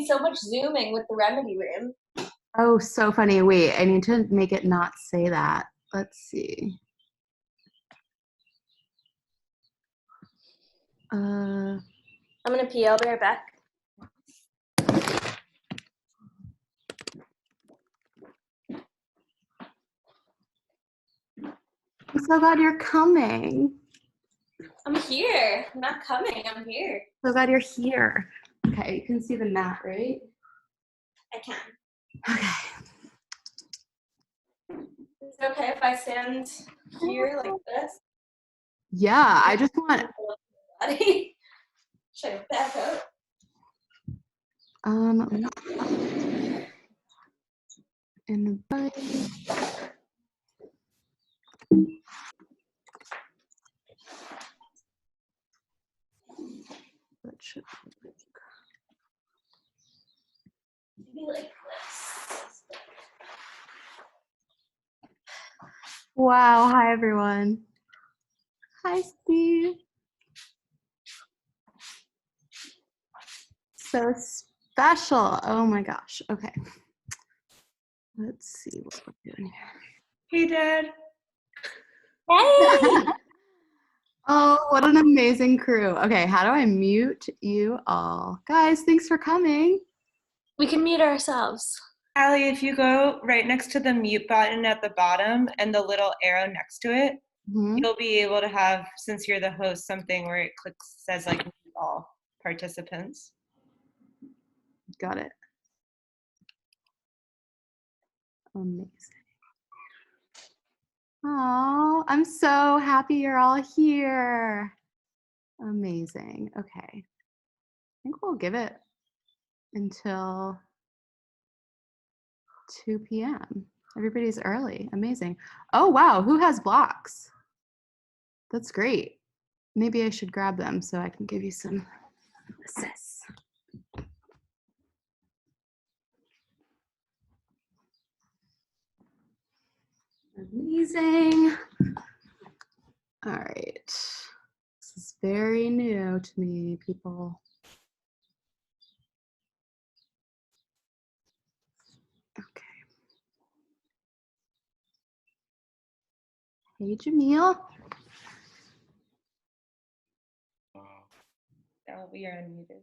so much Zooming with the remedy room. Oh, so funny. Wait, I need to make it not say that. Let's see. I'm gonna pee. I'll be right back. I'm so glad you're coming. I'm here. I'm not coming. I'm here. So glad you're here. Okay, you can see the mat, right? I can. Okay. Is it okay if I stand here like this? Yeah, I just want. Should I back up? Invite. That should Maybe like this. Wow, hi everyone. Hi Steve. So special. Oh my gosh. Okay. Let's see what we're doing Hey, Dad. Hey! here. Oh, what an amazing crew. Okay, how do I mute you all? Guys, thanks for coming. We can mute ourselves. Allie, if you go right next to the mute button at the bottom and the little arrow next to it, you'll be able to have, since you're the host, something where it says like mute all participants. Got it. Amazing. Oh, I'm so happy you're all here. Amazing. Okay. I think we'll give it until 2 p.m. Everybody's early. Amazing. Oh, wow. Who has blocks? That's great. Maybe I should grab them so I can give you some assists. Amazing. All right. This is very new to me, people. Okay. Hey, Jamil. Oh, we are unmuted.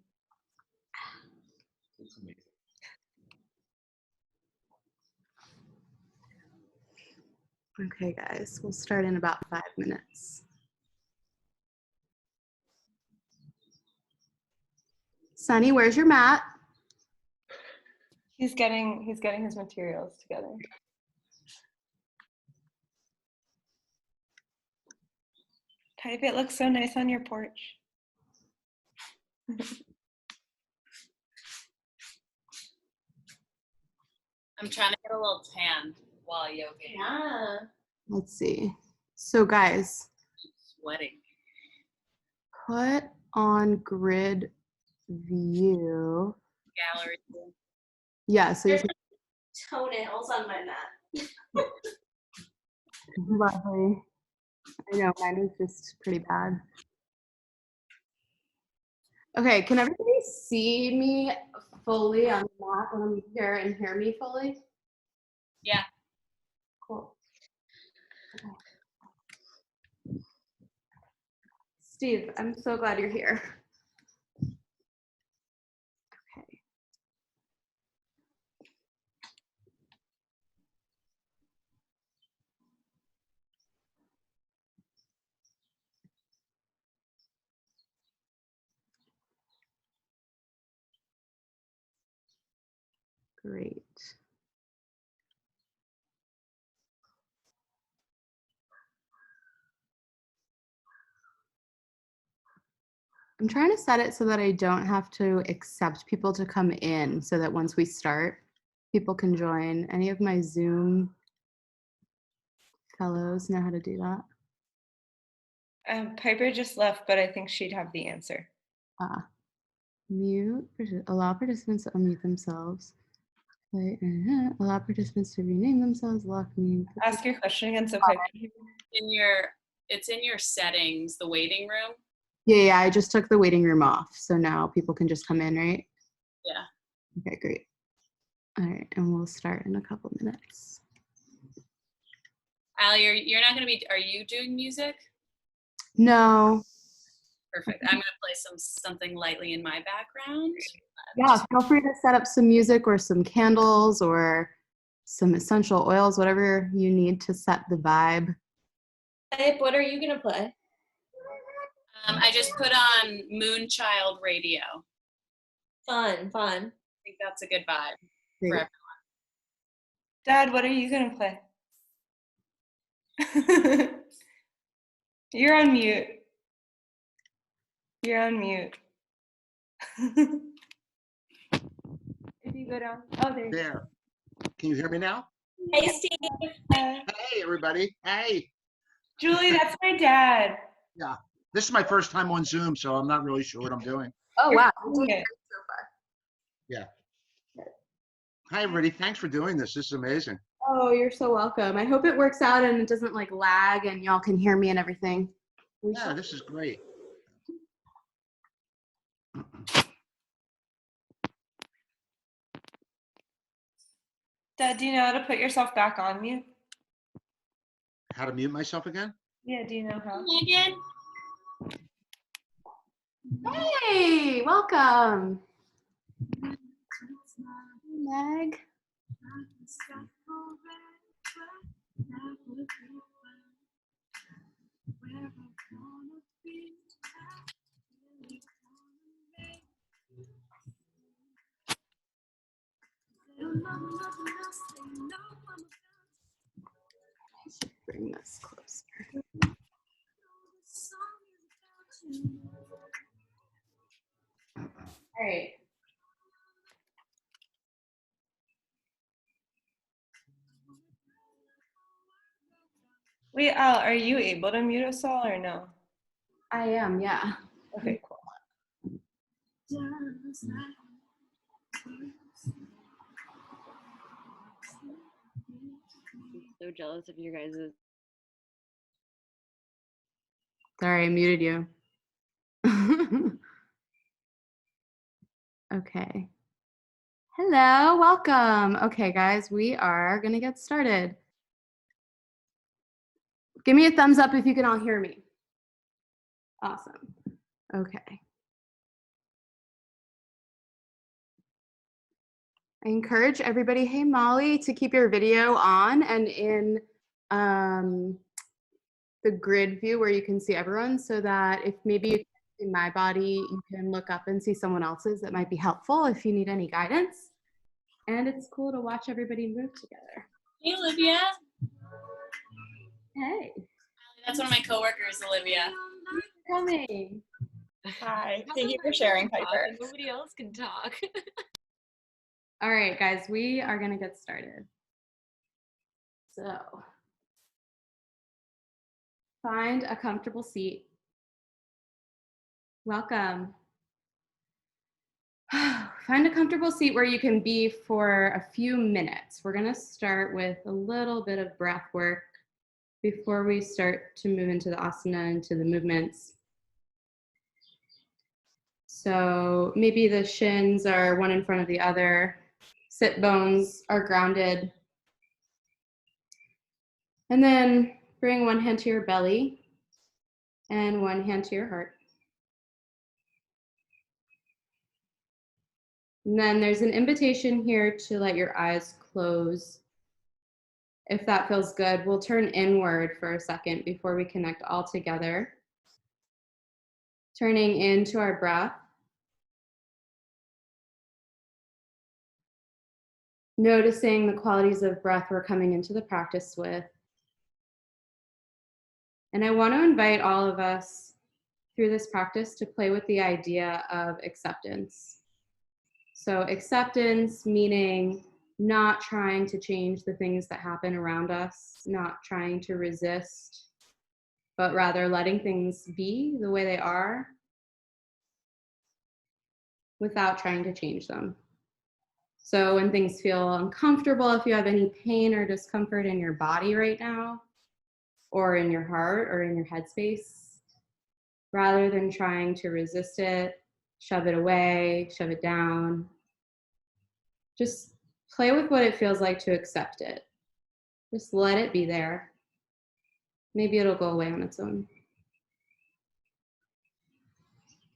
It's amazing. Okay, guys, we'll start in about 5 minutes. Sunny, where's your mat? He's getting his materials together. Type, it looks so nice on your porch. I'm trying to get a little tan while yogaing. Yeah. Let's see. So guys, Sweating. put on grid view. Gallery. Yeah, so you can Toenails on my mat. lovely. I know, mine is just pretty bad. Okay, can everybody see me fully on the mat when I'm here and hear me fully? Yeah. Cool. Okay. Steve, I'm so glad you're here. Okay. Great. I'm trying to set it so that I don't have to accept people to come in so that once we start, people can join. Any of my Zoom fellows know how to do that? Piper just left, but I think she'd have the answer. Mute, allow participants to unmute themselves. Allow participants to rename themselves, lock me. Ask your question again, so Piper. It's in your settings, the waiting room. Yeah, I just took the waiting room off, so now people can just come in, right? Yeah. Okay, great. All right, and we'll start in a couple minutes. Allie, you're not going to be, are you doing music? No. Perfect. I'm going to play something lightly in my background. Yeah, feel free to set up some music or some candles or some essential oils, whatever you need to set the vibe. Babe, what are you gonna play? I just put on Moonchild Radio. Fun. I think that's a good vibe Great. for everyone. Dad, what are you gonna play? You're on mute. You're on mute. If you go down. Oh, there you go. There. Can you hear me now? Hey, Steve. Hey, everybody. Hey. Julie, that's my dad. Yeah. This is my first time on Zoom, so I'm not really sure what I'm doing. Oh, wow. Doing it. Yeah. Hi, everybody. Thanks for doing this. This is amazing. Oh, you're so welcome. I hope it works out and it doesn't like lag and y'all can hear me and everything. Yeah, this is great. Dad, do you know how to put yourself back on mute? How to mute myself again? Yeah, do you know how? Megan? Hey, welcome. Meg. I should bring this closer. All right. Wait, Al, are you able to mute us all or no? I am, yeah. Okay, cool. I'm so jealous of you guys. Sorry, I muted you. Okay. Hello, welcome. Okay, guys, we are gonna get started. Give me a thumbs up if you can all hear me. Awesome. Okay. I encourage everybody, hey Molly, to keep your video on and in the grid view where you can see everyone, so that if maybe you can see my body, you can look up and see someone else's. That might be helpful if you need any guidance. And it's cool to watch everybody move together. Hey, Olivia. Hey. That's one of my coworkers, Olivia. Coming. Hi. Thank you for sharing, Piper. Nobody else can talk. All right, guys, we are gonna get started. So, find a comfortable seat. Welcome. Find a comfortable seat where you can be for a few minutes. We're gonna start with a little bit of breath work before we start to move into the asana, into the movements. So maybe the shins are one in front of the other, sit bones are grounded. And then bring one hand to your belly and one hand to your heart. And then there's an invitation here to let your eyes close. If that feels good, we'll turn inward for a second before we connect all together. Turning into our breath. Noticing the qualities of breath we're coming into the practice with. And I want to invite all of us through this practice to play with the idea of acceptance. So acceptance meaning not trying to change the things that happen around us, not trying to resist, but rather letting things be the way they are without trying to change them. So when things feel uncomfortable, if you have any pain or discomfort in your body right now, or in your heart or in your headspace, rather than trying to resist it, shove it away, shove it down, Just play with what it feels like to accept it. Just let it be there. Maybe it'll go away on its own.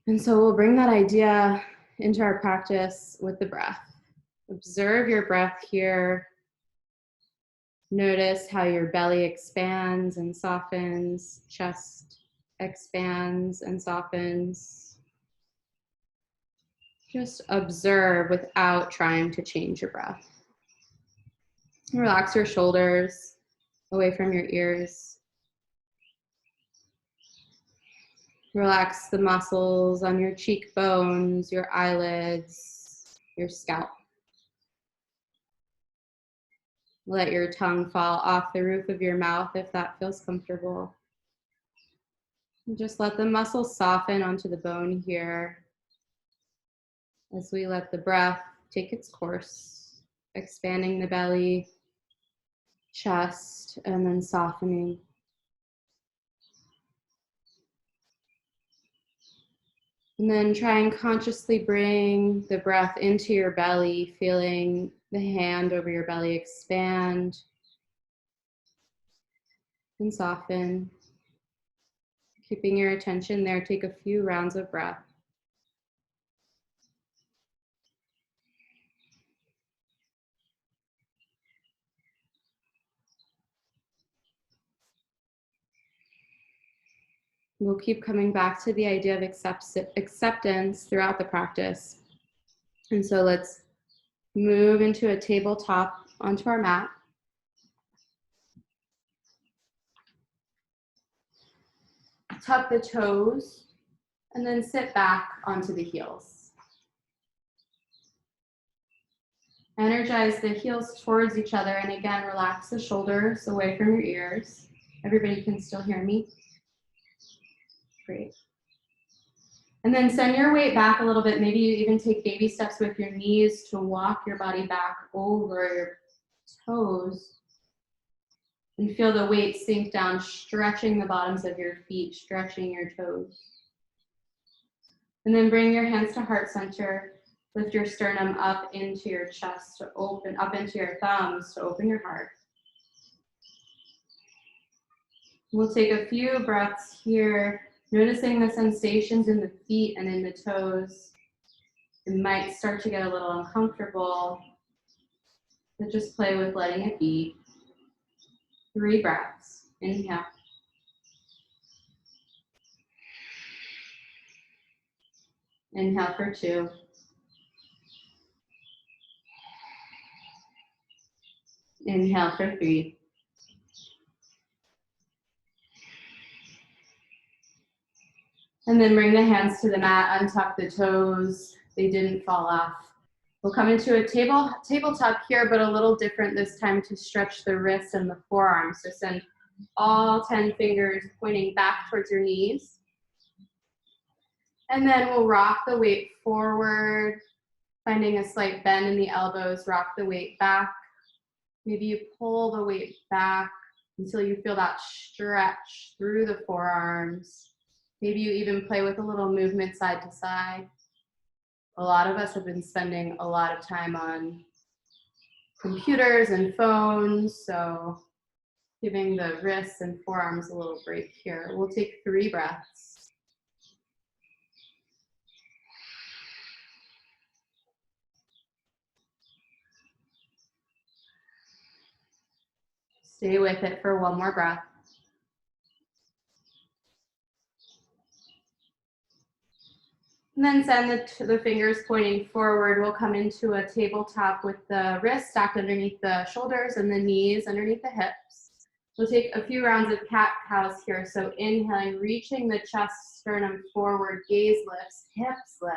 And so we'll bring that idea into our practice with the breath. Observe your breath here. Notice how your belly expands and softens, chest expands and softens. Just observe without trying to change your breath. Relax your shoulders away from your ears. Relax the muscles on your cheekbones, your eyelids, your scalp. Let your tongue fall off the roof of your mouth if that feels comfortable. And just let the muscles soften onto the bone here as we let the breath take its course, expanding the belly, chest, and then softening. And then try and consciously bring the breath into your belly, feeling the hand over your belly expand and soften. Keeping your attention there, take a few rounds of breath. We'll keep coming back to the idea of acceptance throughout the practice. And so let's move into a tabletop onto our mat. Tuck the toes and then sit back onto the heels. Energize the heels towards each other, and again, relax the shoulders away from your ears. Everybody can still hear me? Great. And then send your weight back a little bit. Maybe you even take baby steps with your knees to walk your body back over your toes. And feel the weight sink down, stretching the bottoms of your feet, stretching your toes. And then bring your hands to heart center. Lift your sternum up into your chest to open, up into your thumbs to open your heart. We'll take a few breaths here, noticing the sensations in the feet and in the toes. It might start to get a little uncomfortable, but just play with letting it be. 3 breaths. Inhale. Inhale for 2. Inhale for 3. And then bring the hands to the mat, untuck the toes. They didn't fall off. We'll come into a tabletop here, but a little different this time to stretch the wrists and the forearms. So send all 10 fingers pointing back towards your knees. And then we'll rock the weight forward, finding a slight bend in the elbows, rock the weight back. Maybe you pull the weight back until you feel that stretch through the forearms. Maybe you even play with a little movement side to side. A lot of us have been spending a lot of time on computers and phones, so giving the wrists and forearms a little break here. We'll take 3 breaths. Stay with it for 1 more breath. And then send the fingers pointing forward. We'll come into a tabletop with the wrists stacked underneath the shoulders and the knees underneath the hips. We'll take a few rounds of cat-cows here. So inhaling, reaching the chest, sternum forward, gaze lifts, hips lift.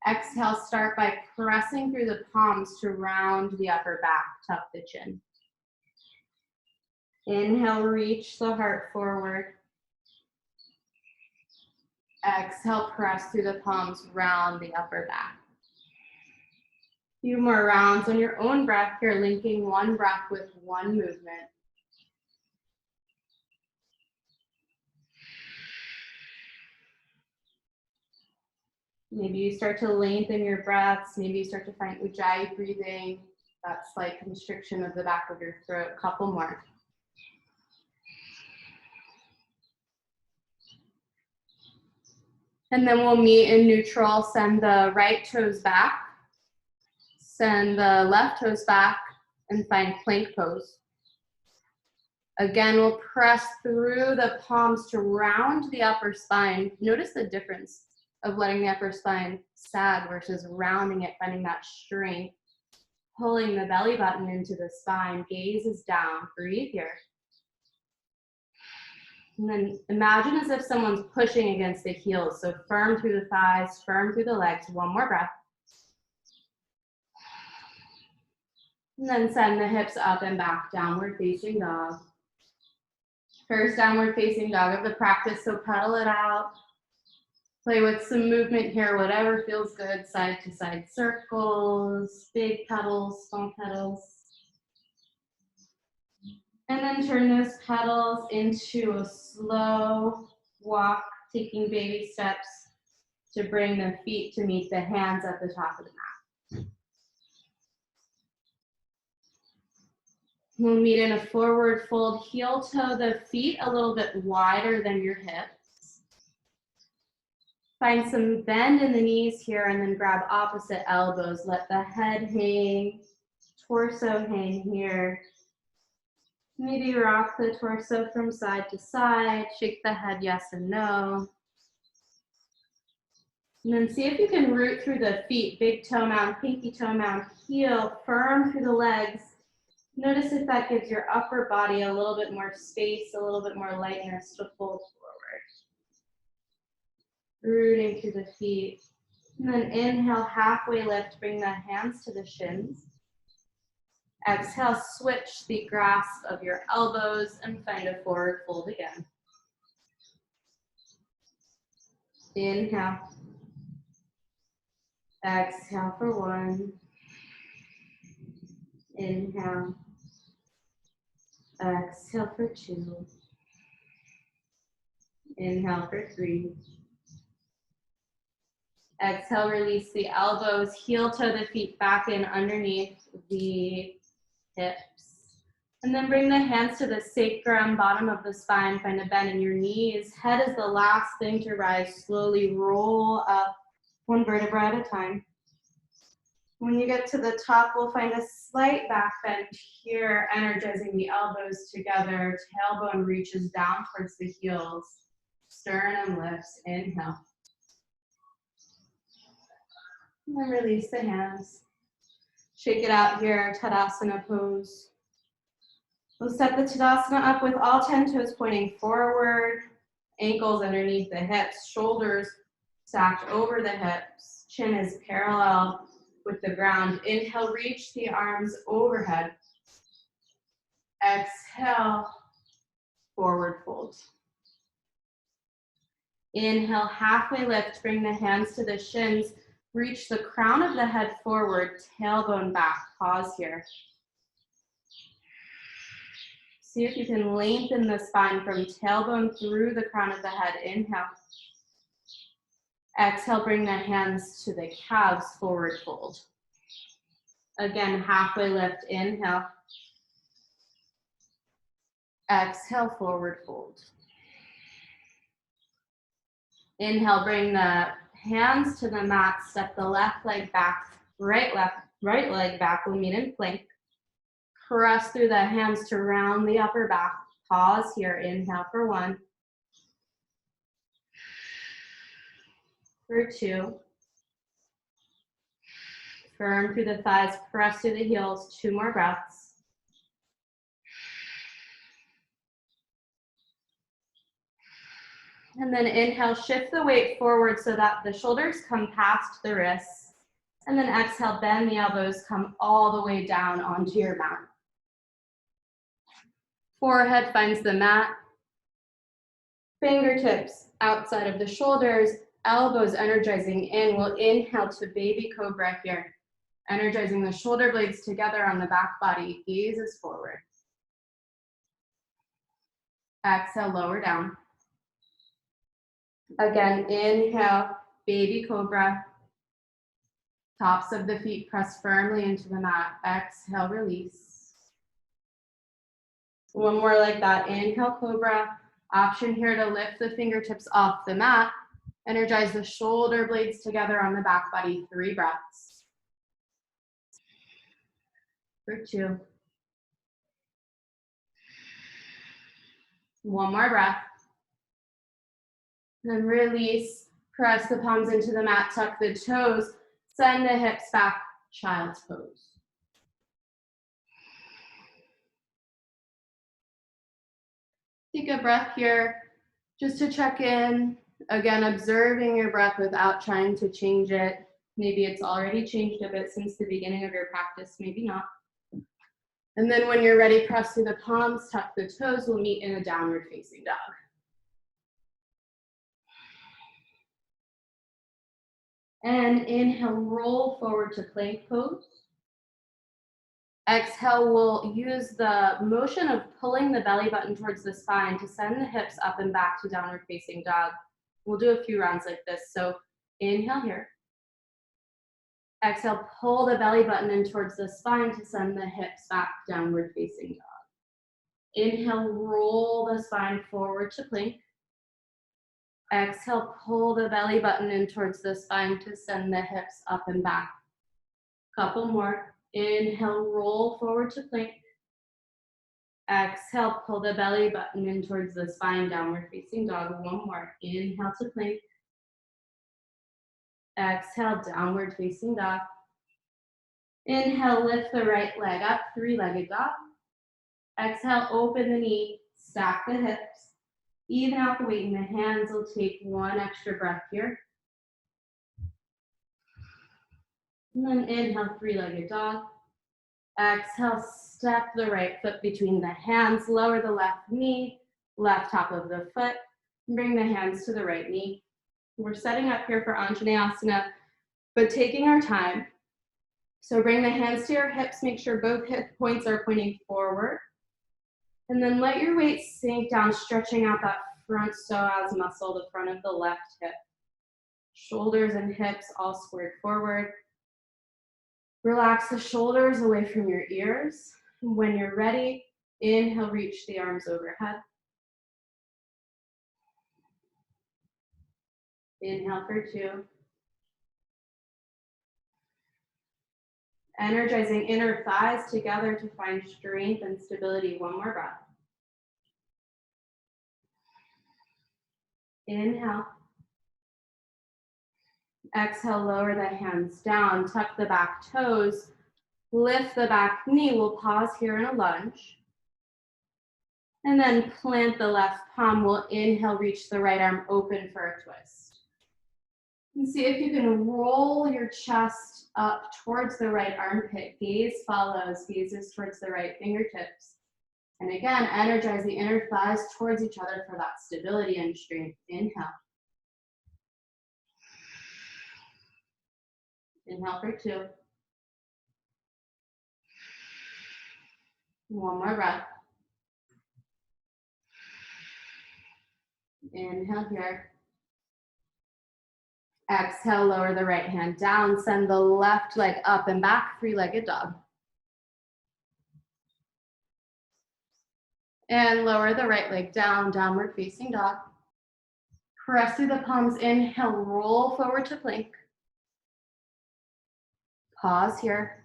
Exhale, start by pressing through the palms to round the upper back, tuck the chin. Inhale, reach the heart forward. Exhale, press through the palms, round the upper back. A few more rounds on your own breath here, linking 1 breath with 1 movement. Maybe you start to lengthen your breaths. Maybe you start to find ujjayi breathing. That's like constriction of the back of your throat. Couple more. And then we'll meet in neutral. Send the right toes back. Send the left toes back and find plank pose. Again, we'll press through the palms to round the upper spine. Notice the difference of letting the upper spine sag versus rounding it, finding that strength. Pulling the belly button into the spine, gaze is down, breathe here. And then imagine as if someone's pushing against the heels, so firm through the thighs, firm through the legs. One more breath. And then send the hips up and back, downward facing dog. First downward facing dog of the practice, so pedal it out. Play with some movement here, whatever feels good, side to side circles, big pedals, small pedals. And then turn those pedals into a slow walk, taking baby steps to bring the feet to meet the hands at the top of the mat. We'll meet in a forward fold, heel toe the feet a little bit wider than your hips. Find some bend in the knees here and then grab opposite elbows. Let the head hang, torso hang here. Maybe rock the torso from side to side, shake the head yes and no. And then see if you can root through the feet, big toe mound, pinky toe mound, heel, firm through the legs. Notice if that gives your upper body a little bit more space, a little bit more lightness to fold forward. Rooting through the feet. And then inhale, halfway lift, bring the hands to the shins. Exhale, switch the grasp of your elbows and find a forward fold again. Inhale. Exhale for one. Inhale. Exhale for two. Inhale for three. Exhale, release the elbows, heel toe the feet back in underneath the hips. And then bring the hands to the sacrum, bottom of the spine, find a bend in your knees. Head is the last thing to rise. Slowly roll up one vertebra at a time. When you get to the top, we'll find a slight back bend here, energizing the elbows together. Tailbone reaches down towards the heels. Sternum lifts, inhale. And then release the hands. Shake it out here, Tadasana pose. We'll set the Tadasana up with all 10 toes pointing forward, ankles underneath the hips, shoulders stacked over the hips, chin is parallel with the ground. Inhale, reach the arms overhead. Exhale, forward fold. Inhale, halfway lift, bring the hands to the shins. Reach the crown of the head forward, tailbone back. Pause here. See if you can lengthen the spine from tailbone through the crown of the head. Inhale. Exhale, bring the hands to the calves, forward fold. Again, halfway lift, inhale. Exhale, forward fold. Inhale, bring the hands to the mat, step the left leg back, right leg back, we'll meet in plank. Press through the hands to round the upper back. Pause here, inhale for one. For two. Firm through the thighs, press through the heels, 2 more breaths. And then inhale, shift the weight forward so that the shoulders come past the wrists. And then exhale, bend the elbows, come all the way down onto your mat. Forehead finds the mat. Fingertips outside of the shoulders, elbows energizing in. We'll inhale to baby cobra here. Energizing the shoulder blades together on the back body, gazes forward. Exhale, lower down. Again, inhale, baby cobra. Tops of the feet press firmly into the mat. Exhale, release. One more like that. Inhale, cobra. Option here to lift the fingertips off the mat. Energize the shoulder blades together on the back body. 3 breaths. For 2. One more breath. And release. Press the palms into the mat. Tuck the toes. Send the hips back. Child's pose. Take a breath here just to check in. Again, observing your breath without trying to change it. Maybe it's already changed a bit since the beginning of your practice, maybe not. And then when you're ready, press through the palms, tuck the toes. We'll meet in a downward facing dog. And inhale, roll forward to plank pose. Exhale, we'll use the motion of pulling the belly button towards the spine to send the hips up and back to downward facing dog. We'll do a few rounds like this. So inhale here. Exhale, pull the belly button in towards the spine to send the hips back downward facing dog. Inhale, roll the spine forward to plank. Exhale, pull the belly button in towards the spine to send the hips up and back. Couple more. Inhale, roll forward to plank. Exhale, pull the belly button in towards the spine, downward facing dog. One more. Inhale to plank. Exhale, downward facing dog. Inhale, lift the right leg up, 3-legged dog. Exhale, open the knee, stack the hips. Even out the weight in the hands. We'll take one extra breath here. And then inhale, 3-legged dog. Exhale, step the right foot between the hands, lower the left knee, left top of the foot, and bring the hands to the right knee. We're setting up here for Anjaneyasana, but taking our time. So bring the hands to your hips, make sure both hip points are pointing forward. And then let your weight sink down, stretching out that front psoas muscle, the front of the left hip. Shoulders and hips all squared forward. Relax the shoulders away from your ears. When you're ready, inhale, reach the arms overhead. Inhale for 2. Energizing inner thighs together to find strength and stability. One more breath. Inhale. Exhale, lower the hands down, tuck the back toes, lift the back knee. We'll pause here in a lunge. And then plant the left palm. We'll inhale, reach the right arm open for a twist. And see if you can roll your chest up towards the right armpit. Gaze follows, gazes towards the right fingertips. And again, energize the inner thighs towards each other for that stability and strength. Inhale. Inhale for 2. One more breath. Inhale here. Exhale, lower the right hand down. Send the left leg up and back, 3-legged dog. And lower the right leg down, downward facing dog. Press through the palms. Inhale, roll forward to plank. Pause here.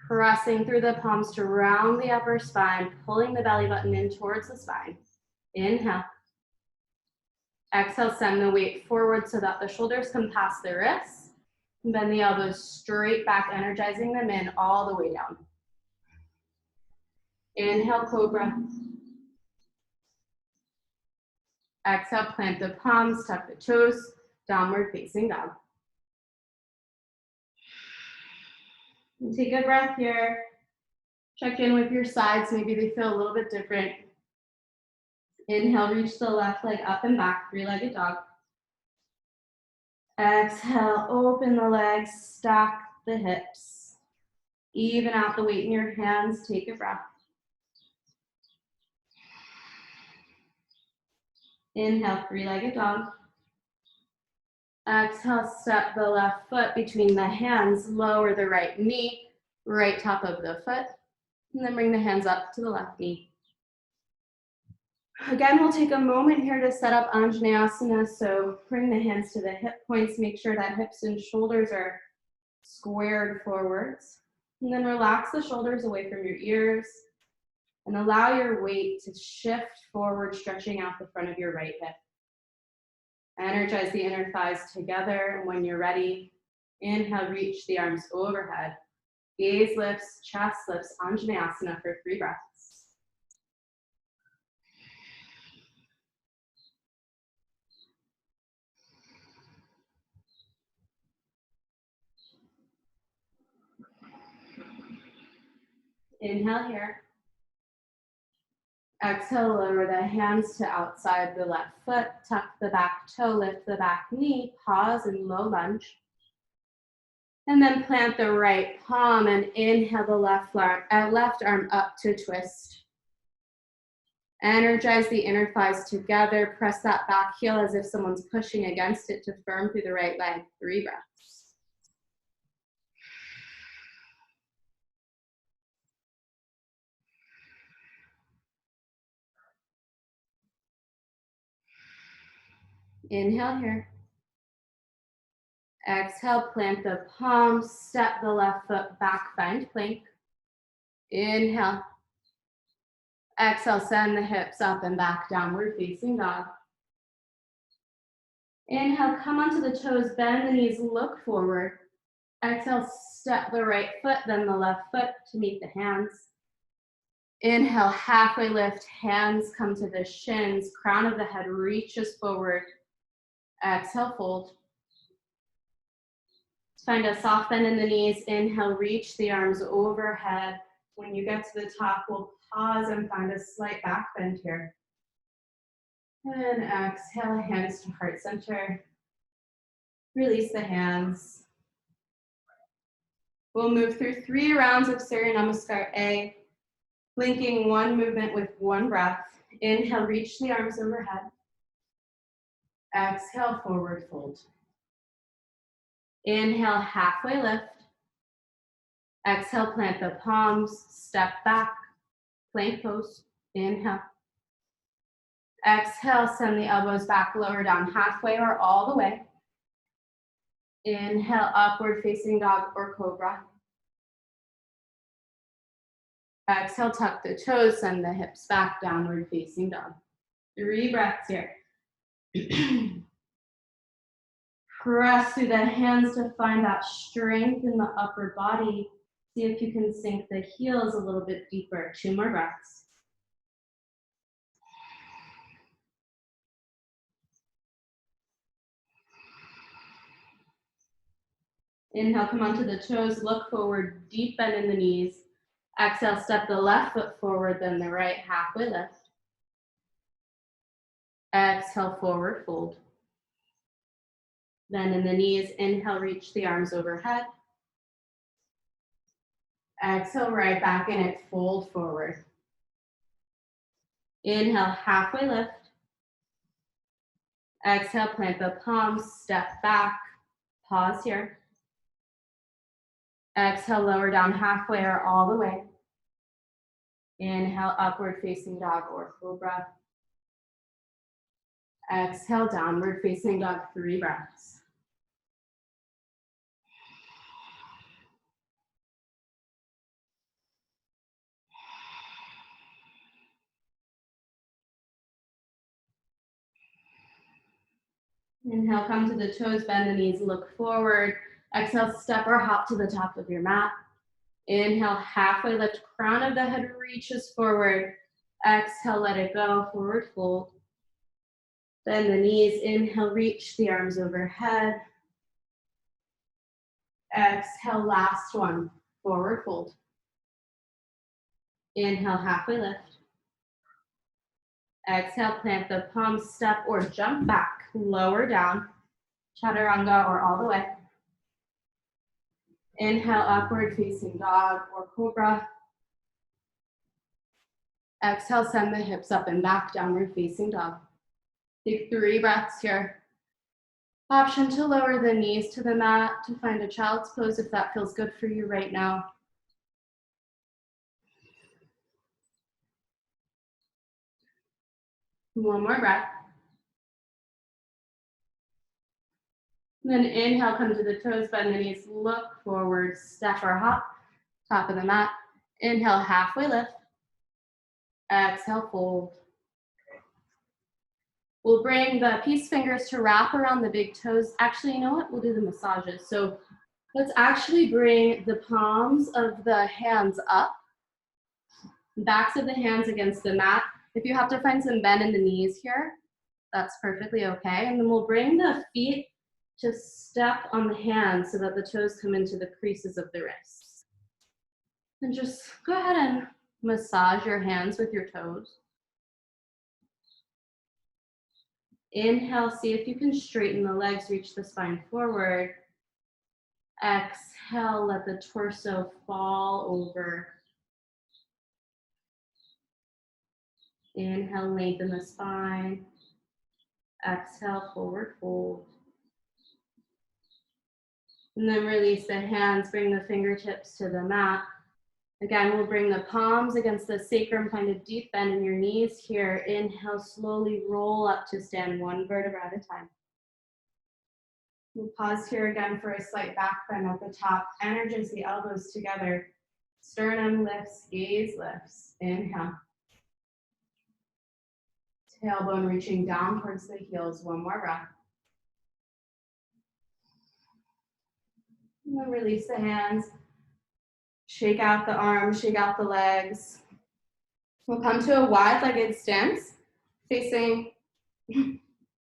Pressing through the palms to round the upper spine, pulling the belly button in towards the spine. Inhale. Exhale, send the weight forward so that the shoulders come past the wrists. Bend the elbows straight back, energizing them in all the way down. Inhale, cobra. Exhale, plant the palms, tuck the toes, downward facing dog. And take a breath here. Check in with your sides. Maybe they feel a little bit different. Inhale, reach the left leg up and back, 3-legged dog. Exhale, open the legs, stack the hips. Even out the weight in your hands, take a breath. Inhale, 3-legged dog. Exhale, step the left foot between the hands, lower the right knee, right top of the foot, and then bring the hands up to the left knee. Again, we'll take a moment here to set up Anjaneyasana. So bring the hands to the hip points, make sure that hips and shoulders are squared forwards. And then relax the shoulders away from your ears and allow your weight to shift forward, stretching out the front of your right hip. Energize the inner thighs together, and when you're ready, inhale, reach the arms overhead. Gaze lifts, chest lifts, Anjaneyasana for 3 breaths. Inhale here. Exhale, lower the hands to outside the left foot, tuck the back toe, lift the back knee, pause in low lunge. And then plant the right palm and inhale the left arm up to twist. Energize the inner thighs together, press that back heel as if someone's pushing against it to firm through the right leg. 3 breaths. Inhale here. Exhale, plant the palms, step the left foot back, find plank. Inhale. Exhale, send the hips up and back, downward facing dog. Inhale, come onto the toes, bend the knees, look forward. Exhale, step the right foot, then the left foot to meet the hands. Inhale, halfway lift, hands come to the shins, crown of the head reaches forward. Exhale, fold. Find a soft bend in the knees. Inhale, reach the arms overhead. When you get to the top, we'll pause and find a slight back bend here. And exhale, hands to heart center. Release the hands. We'll move through 3 rounds of Surya Namaskar A, linking 1 movement with 1 breath. Inhale, reach the arms overhead. Exhale, forward fold. Inhale, halfway lift. Exhale, plant the palms, step back, plank pose. Inhale. Exhale, send the elbows back, lower down halfway or all the way. Inhale, upward facing dog or cobra. Exhale, tuck the toes, send the hips back, downward facing dog. 3 breaths here. Press through the hands to find that strength in the upper body. See if you can sink the heels a little bit deeper. 2 more breaths. Inhale, come onto the toes, look forward, deep bend in the knees. Exhale, step the left foot forward, then the right, halfway lift. Exhale, forward fold. Then in the knees, inhale, reach the arms overhead. Exhale, right back in it, fold forward. Inhale, halfway lift. Exhale, plant the palms, step back, pause here. Exhale, lower down halfway or all the way. Inhale, upward facing dog or cobra. Exhale, downward facing dog, 3 breaths. Inhale, come to the toes, bend the knees, look forward. Exhale, step or hop to the top of your mat. Inhale, halfway lift, crown of the head reaches forward. Exhale, let it go, forward fold. Bend the knees, inhale, reach the arms overhead. Exhale, last one, forward fold. Inhale, halfway lift. Exhale, plant the palms, step or jump back, lower down, chaturanga or all the way. Inhale, upward facing dog or cobra. Exhale, send the hips up and back, downward facing dog. Take 3 breaths here. Option to lower the knees to the mat to find a child's pose if that feels good for you right now. One more breath. Then inhale, come to the toes, bend the knees, look forward, step or hop, top of the mat. Inhale, halfway lift. Exhale, fold. We'll bring the peace fingers to wrap around the big toes. Actually, you know what? We'll do the massages. So let's actually bring the palms of the hands up, backs of the hands against the mat. If you have to find some bend in the knees here, that's perfectly okay. And then we'll bring the feet to step on the hands so that the toes come into the creases of the wrists. And just go ahead and massage your hands with your toes. Inhale, see if you can straighten the legs, reach the spine forward. Exhale, let the torso fall over. Inhale, lengthen the spine. Exhale, forward fold. And then release the hands, bring the fingertips to the mat. Again, we'll bring the palms against the sacrum, find a deep bend in your knees here. Inhale, slowly roll up to stand one vertebra at a time. We'll pause here again for a slight back bend at the top. Energize the elbows together. Sternum lifts, gaze lifts. Inhale. Tailbone reaching down towards the heels. One more breath. And then release the hands. Shake out the arms, shake out the legs. We'll come to a wide-legged stance, facing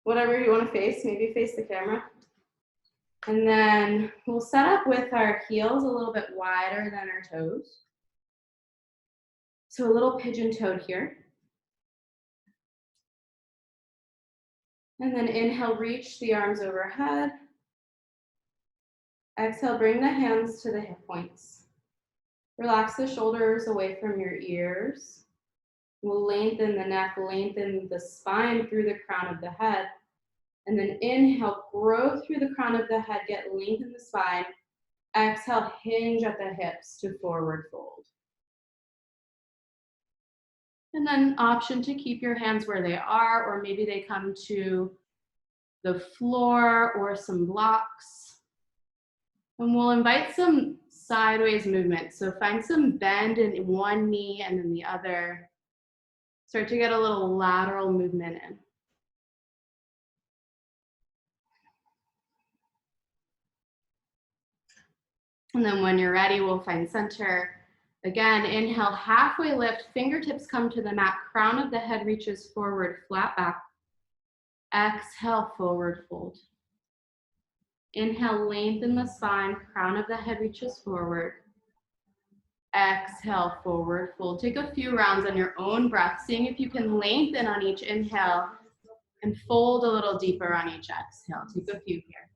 whatever you want to face, maybe face the camera. And then we'll set up with our heels a little bit wider than our toes. So a little pigeon-toed here. And then inhale, reach the arms overhead. Exhale, bring the hands to the hip points. Relax the shoulders away from your ears. We'll lengthen the neck, lengthen the spine through the crown of the head. And then inhale, grow through the crown of the head, get length in the spine. Exhale, hinge at the hips to forward fold. And then option to keep your hands where they are, or maybe they come to the floor or some blocks. And we'll invite some sideways movement. So find some bend in one knee and then the other. Start to get a little lateral movement in. And then when you're ready, we'll find center. Again, inhale, halfway lift, fingertips come to the mat, crown of the head reaches forward, flat back. Exhale, forward fold. Inhale, lengthen the spine, crown of the head reaches forward. Exhale, forward fold. Take a few rounds on your own breath, seeing if you can lengthen on each inhale and fold a little deeper on each exhale. Take a few here.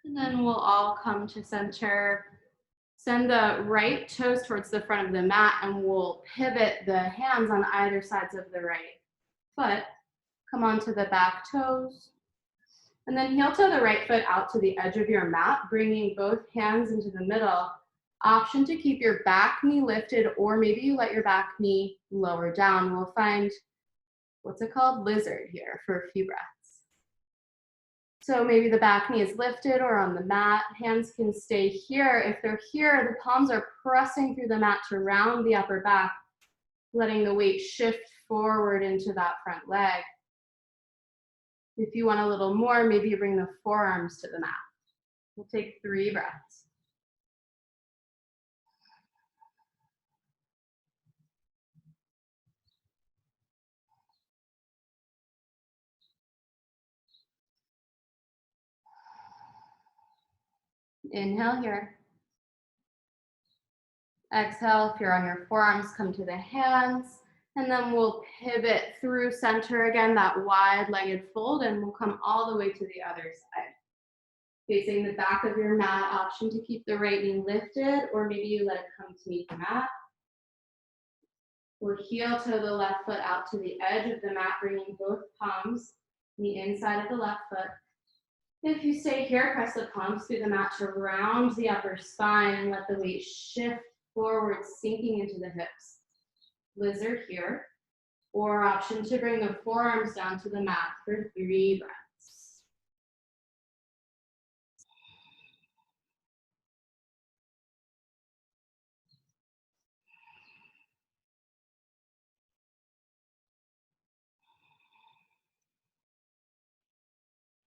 And then we'll all come to center. Send the right toes towards the front of the mat and we'll pivot the hands on either sides of the right foot. Come onto the back toes. And then heel toe the right foot out to the edge of your mat, bringing both hands into the middle. Option to keep your back knee lifted, or maybe you let your back knee lower down. We'll find, what's it called? Lizard here for a few breaths. So maybe the back knee is lifted or on the mat. Hands can stay here. If they're here, the palms are pressing through the mat to round the upper back, letting the weight shift forward into that front leg. If you want a little more, maybe you bring the forearms to the mat. We'll take 3 breaths. Inhale here. Exhale, if you're on your forearms, come to the hands. And then we'll pivot through center again, that wide-legged fold, and we'll come all the way to the other side. Facing the back of your mat, option to keep the right knee lifted, or maybe you let it come to meet the mat. We'll heel toe the left foot out to the edge of the mat, bringing both palms on the inside of the left foot. If you stay here, press the palms through the mat to round the upper spine and let the weight shift forward, sinking into the hips. Lizard here, or option to bring the forearms down to the mat for 3 breaths.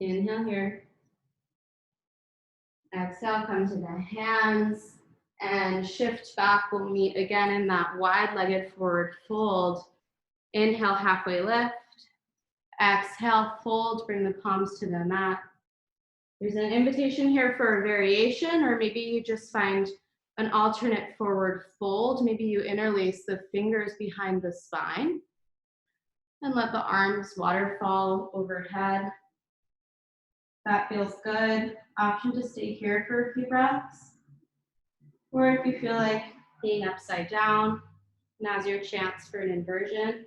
Inhale here. Exhale, come to the hands and shift back. We'll meet again in that wide-legged forward fold. Inhale, halfway lift. Exhale, fold, bring the palms to the mat. There's an invitation here for a variation, or maybe you just find an alternate forward fold. Maybe you interlace the fingers behind the spine and let the arms waterfall overhead. That feels good. Option to stay here for a few breaths. Or if you feel like being upside down, now's your chance for an inversion.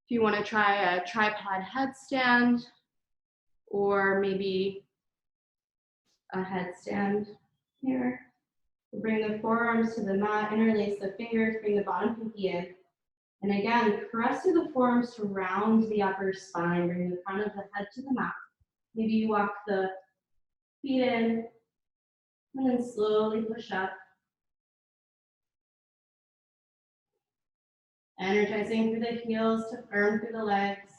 If you want to try a tripod headstand, or maybe a headstand here. Bring the forearms to the mat, interlace the fingers, bring the bottom pinky in. And again, press through the forearms to round the upper spine, bring the front of the head to the mat. Maybe you walk the feet in, and then slowly push up. Energizing through the heels to firm through the legs.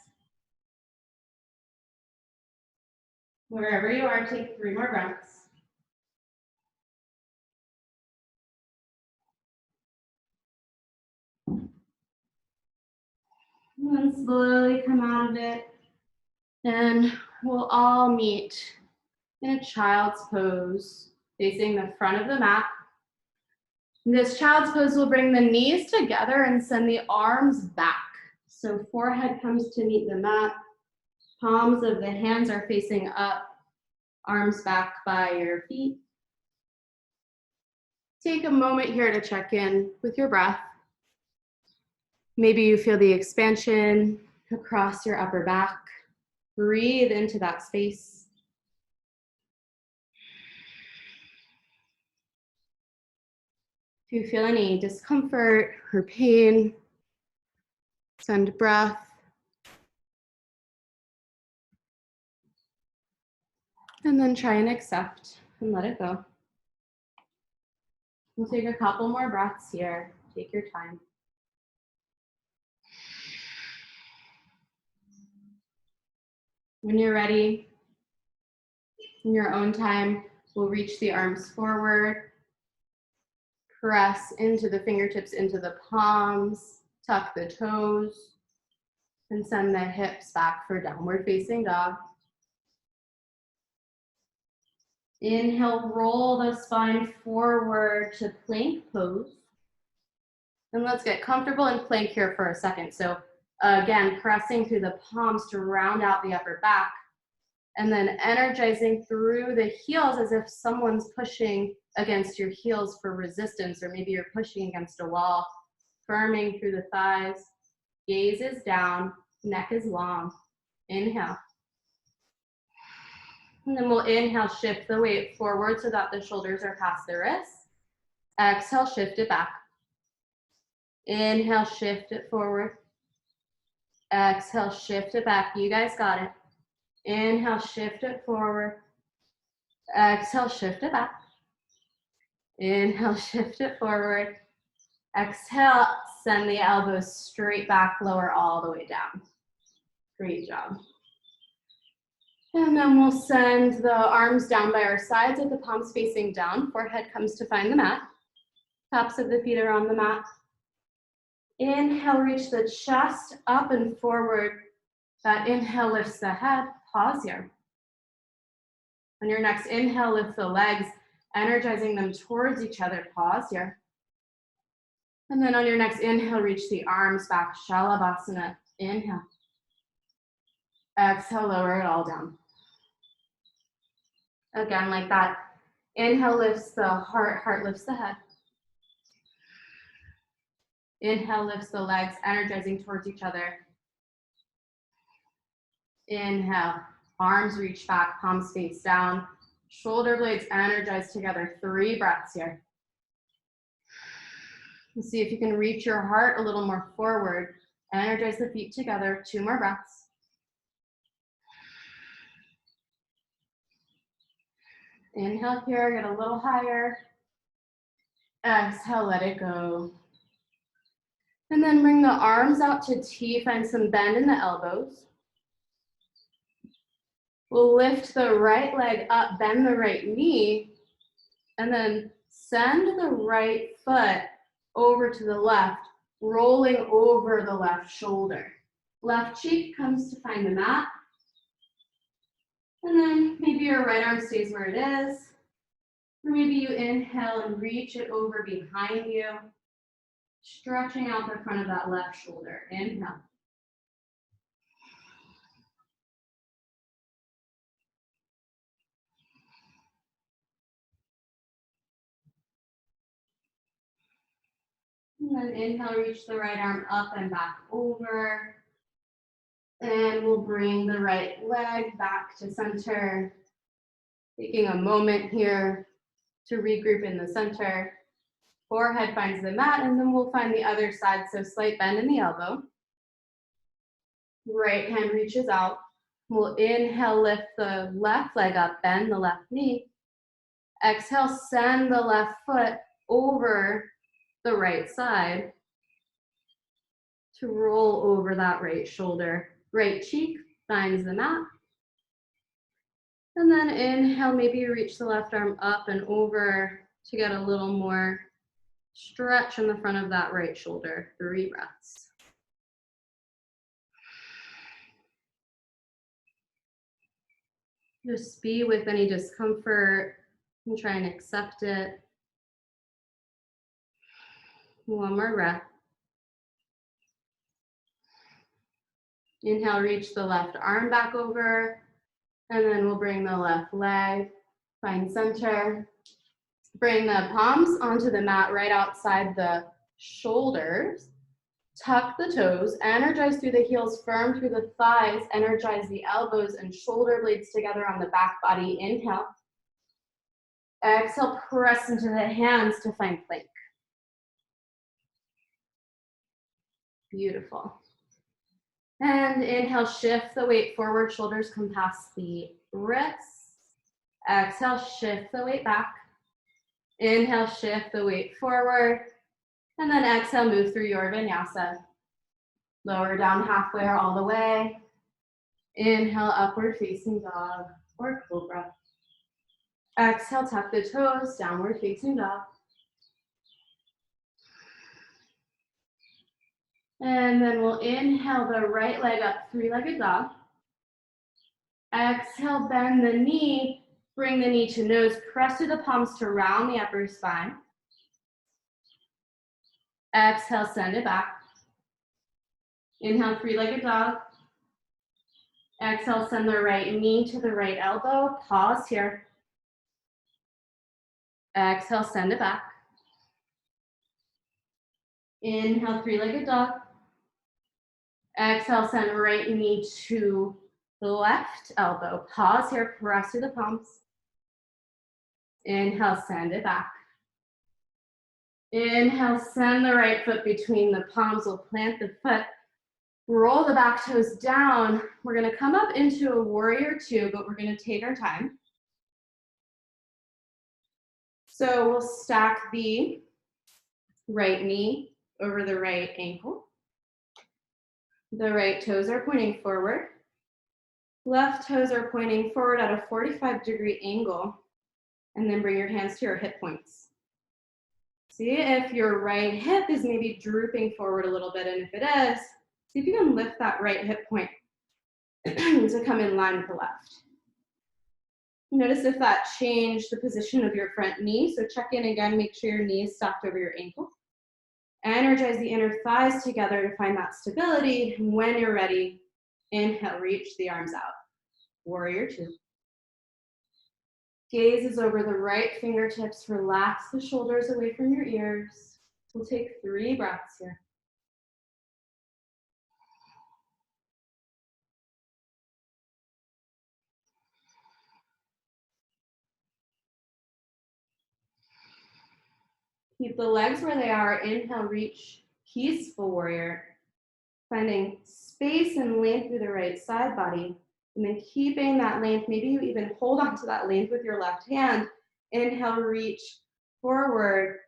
Wherever you are, take 3 more breaths. And then slowly come out of it. And we'll all meet in a child's pose, facing the front of the mat. This child's pose will bring the knees together and send the arms back. So forehead comes to meet the mat. Palms of the hands are facing up, arms back by your feet. Take a moment here to check in with your breath. Maybe you feel the expansion across your upper back. Breathe into that space. If you feel any discomfort or pain, send breath. And then try and accept and let it go. We'll take a couple more breaths here. Take your time. When you're ready, in your own time, we'll reach the arms forward. Press into the fingertips, into the palms, tuck the toes, and send the hips back for downward facing dog. Inhale, roll the spine forward to plank pose. And let's get comfortable in plank here for a second. So again, pressing through the palms to round out the upper back, and then energizing through the heels as if someone's pushing against your heels for resistance, or maybe you're pushing against a wall, firming through the thighs. Gaze is down, neck is long. Inhale. And then we'll inhale, shift the weight forward so that the shoulders are past the wrists. Exhale, shift it back. Inhale, shift it forward. Exhale, shift it back. You guys got it. Inhale, shift it forward. Exhale, shift it back. Inhale, shift it forward. Exhale, send the elbows straight back, lower all the way down. Great job. And then we'll send the arms down by our sides with the palms facing down. Forehead comes to find the mat. Tops of the feet are on the mat. Inhale, reach the chest up and forward. That inhale lifts the head. Pause here. On your next inhale, lift the legs, energizing them towards each other. Pause here. And then on your next inhale, reach the arms back. Shalabhasana. Inhale. Exhale, lower it all down. Again, like that. Inhale lifts the heart, heart lifts the head. Inhale lifts the legs, energizing towards each other. Inhale, arms reach back, palms face down. Shoulder blades energize together. 3 breaths here. And see if you can reach your heart a little more forward. Energize the feet together. 2 more breaths. Inhale here, get a little higher. Exhale, let it go. And then bring the arms out to T, find some bend in the elbows. We'll lift the right leg up, bend the right knee, and then send the right foot over to the left, rolling over the left shoulder. Left cheek comes to find the mat. And then maybe your right arm stays where it is. Or maybe you inhale and reach it over behind you, stretching out the front of that left shoulder. Inhale. And then inhale, reach the right arm up and back over. And we'll bring the right leg back to center. Taking a moment here to regroup in the center. Forehead finds the mat, and then we'll find the other side. So slight bend in the elbow. Right hand reaches out. We'll inhale, lift the left leg up, bend the left knee. Exhale, send the left foot over the right side to roll over that right shoulder. Right cheek finds the mat. And then inhale, maybe you reach the left arm up and over to get a little more stretch in the front of that right shoulder. 3 breaths. Just be with any discomfort and try and accept it. 1 more breath. Inhale, reach the left arm back over, and then we'll bring the left leg, find center. Bring the palms onto the mat right outside the shoulders. Tuck the toes, energize through the heels, firm through the thighs, energize the elbows and shoulder blades together on the back body. Inhale. Exhale, press into the hands to find plank. Beautiful. And inhale, shift the weight forward, shoulders come past the wrists. Exhale, shift the weight back. Inhale, shift the weight forward. And then exhale, move through your vinyasa. Lower down halfway or all the way. Inhale, upward facing dog or cobra. Exhale, tuck the toes, downward facing dog. And then we'll inhale the right leg up, 3-legged dog. Exhale, bend the knee, bring the knee to nose, press through the palms to round the upper spine. Exhale, send it back. Inhale, 3-legged dog. Exhale, send the right knee to the right elbow. Pause here. Exhale, send it back. Inhale, 3-legged dog. Exhale, send right knee to the left elbow. Pause here, press through the palms. Inhale, send it back. Inhale, send the right foot between the palms. We'll plant the foot. Roll the back toes down. We're gonna come up into a warrior 2, but we're gonna take our time. So we'll stack the right knee over the right ankle. The right toes are pointing forward. Left toes are pointing forward at a 45-degree angle. And then bring your hands to your hip points. See if your right hip is maybe drooping forward a little bit, and if it is, see if you can lift that right hip point to come in line with the left. Notice if that changed the position of your front knee, so check in again, make sure your knee is stacked over your ankle. Energize the inner thighs together to find that stability. When you're ready, inhale, reach the arms out. Warrior 2. Gaze is over the right fingertips. Relax the shoulders away from your ears. We'll take 3 breaths here. Keep the legs where they are. Inhale, reach, peaceful warrior. Finding space and length through the right side body. And then keeping that length, maybe you even hold on to that length with your left hand. Inhale, reach forward.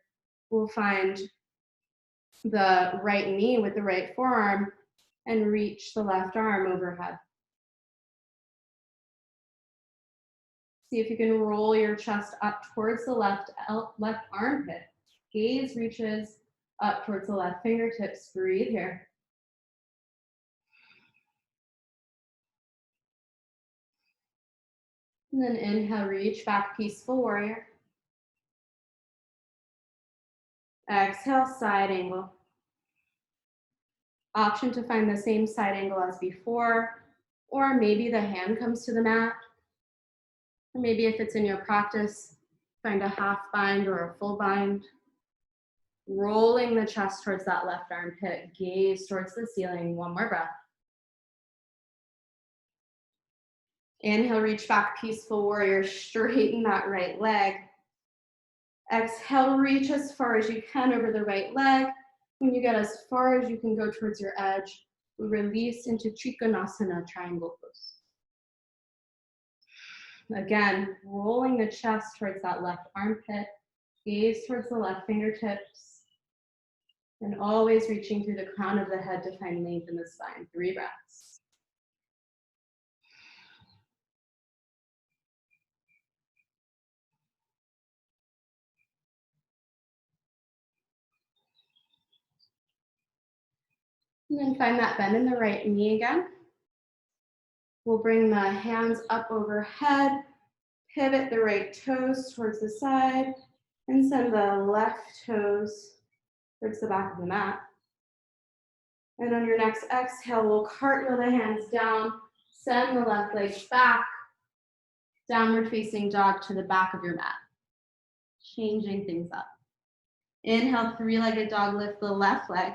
We'll find the right knee with the right forearm and reach the left arm overhead. See if you can roll your chest up towards the left armpit. Gaze reaches up towards the left fingertips. Breathe here. And then inhale, reach back, peaceful warrior. Exhale, side angle. Option to find the same side angle as before, or maybe the hand comes to the mat. Or maybe if it's in your practice, find a half bind or a full bind. Rolling the chest towards that left armpit, gaze towards the ceiling. One more breath. Inhale, reach back, peaceful warrior. Straighten that right leg. Exhale, reach as far as you can over the right leg. When you get as far as you can go towards your edge, release into Trikonasana, triangle pose. Again, rolling the chest towards that left armpit, gaze towards the left fingertips, and always reaching through the crown of the head to find length in the spine. 3 breaths. And then find that bend in the right knee again. We'll bring the hands up overhead, pivot the right toes towards the side, and send the left toes towards the back of the mat. And on your next exhale, we'll cartwheel the hands down, send the left leg back, downward facing dog to the back of your mat. Changing things up. Inhale, 3-legged dog, lift the left leg.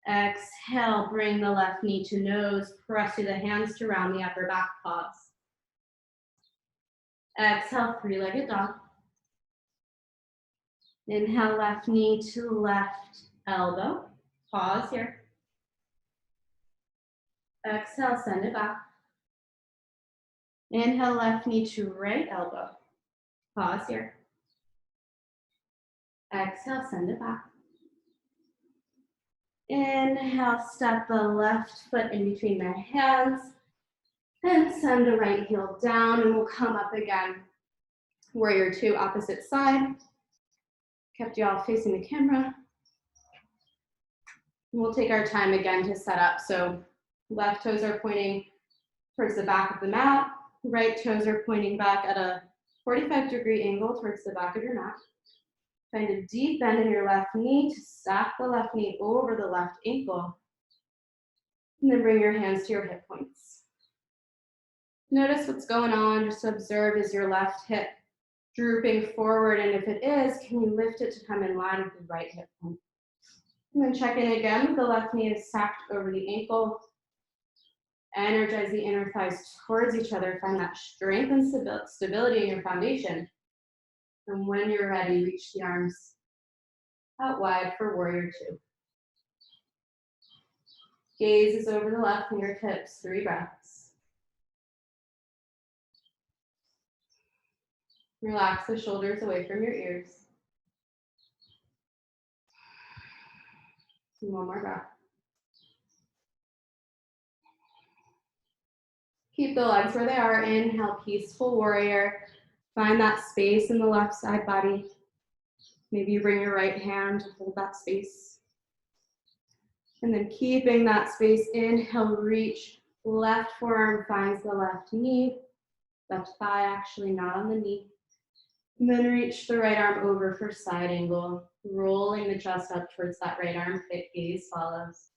Exhale, bring the left knee to nose, press through the hands to round the upper back, pause. Exhale, 3-legged dog. Inhale, left knee to left elbow. Pause here. Exhale, send it back. Inhale, left knee to right elbow. Pause here. Exhale, send it back. Inhale, step the left foot in between the hands and send the right heel down, and we'll come up again. Warrior 2, opposite side. Kept you all facing the camera. We'll take our time again to set up. So left toes are pointing towards the back of the mat. Right toes are pointing back at a 45-degree angle towards the back of your mat. Find a deep bend in your left knee to stack the left knee over the left ankle. And then bring your hands to your hip points. Notice what's going on. Just observe, is your left hip drooping forward? And if it is, can you lift it to come in line with the right hip point? And then check in again with the left knee is stacked over the ankle. Energize the inner thighs towards each other. Find that strength and stability in your foundation. And when you're ready, reach the arms out wide for warrior 2. Gaze is over the left fingertips, 3 breaths. Relax the shoulders away from your ears. And one more breath. Keep the legs where they are. Inhale, peaceful warrior. Find that space in the left side body. Maybe you bring your right hand to hold that space. And then keeping that space, inhale, reach. Left forearm finds the left knee. Left thigh actually, not on the knee. And then reach the right arm over for side angle. Rolling the chest up towards that right armpit, gaze follows.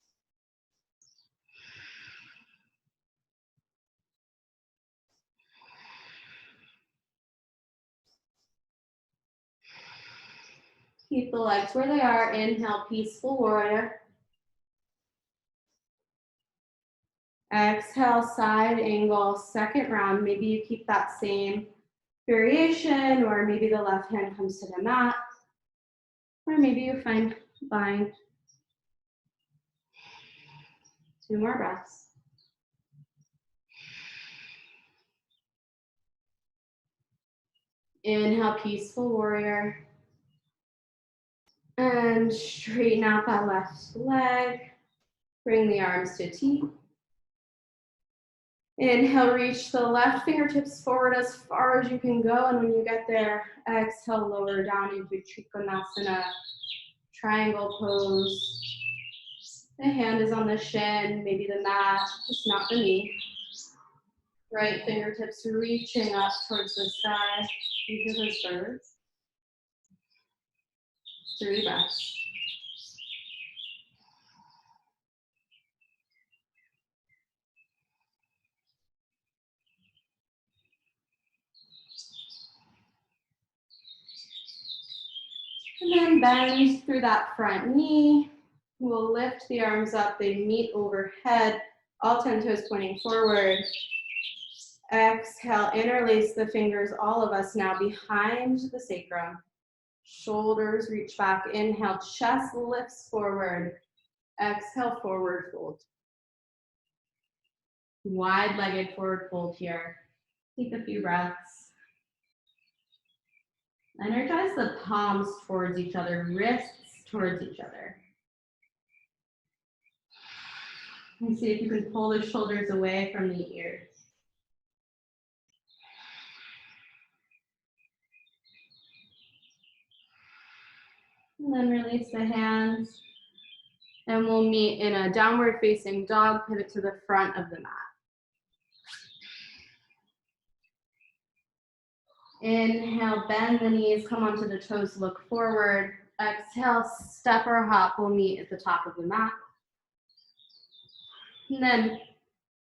Keep the legs where they are. Inhale, peaceful warrior. Exhale, side angle, second round. Maybe you keep that same variation, or maybe the left hand comes to the mat, or maybe you find bind. 2 more breaths. Inhale, peaceful warrior. And straighten out that left leg. Bring the arms to T. Inhale, reach the left fingertips forward as far as you can go. And when you get there, exhale, lower down into Trikonasana, triangle pose. The hand is on the shin, maybe the mat, just not the knee. Right fingertips reaching up towards the sky. You hear those birds? 3 breaths. And then bend through that front knee. We'll lift the arms up, they meet overhead, all 10 toes pointing forward. Exhale, interlace the fingers, all of us now behind the sacrum. Shoulders reach back, inhale, chest lifts forward. Exhale, forward fold. Wide-legged forward fold here. Take a few breaths. Energize the palms towards each other, wrists towards each other. And see if you can pull the shoulders away from the ears. And then release the hands. And we'll meet in a downward facing dog, pivot to the front of the mat. Inhale, bend the knees, come onto the toes, look forward. Exhale, step or hop, we'll meet at the top of the mat. And then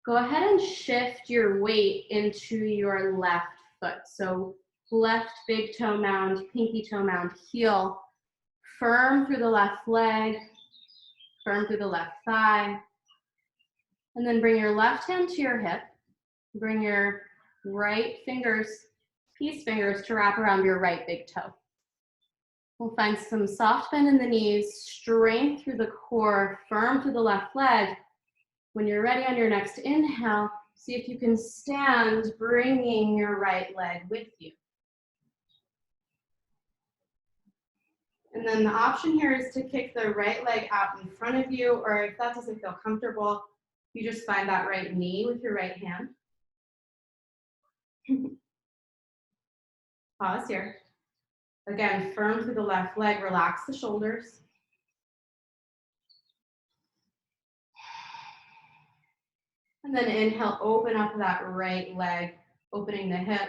go ahead and shift your weight into your left foot. So left big toe mound, pinky toe mound, heel. Firm through the left leg, firm through the left thigh. And then bring your left hand to your hip. Bring your right fingers, peace fingers, to wrap around your right big toe. We'll find some soft bend in the knees, strength through the core, firm through the left leg. When you're ready on your next inhale, see if you can stand, bringing your right leg with you. And then the option here is to kick the right leg out in front of you, or if that doesn't feel comfortable, you just find that right knee with your right hand. Pause here. Again, firm through the left leg, relax the shoulders. And then inhale, open up that right leg, opening the hip.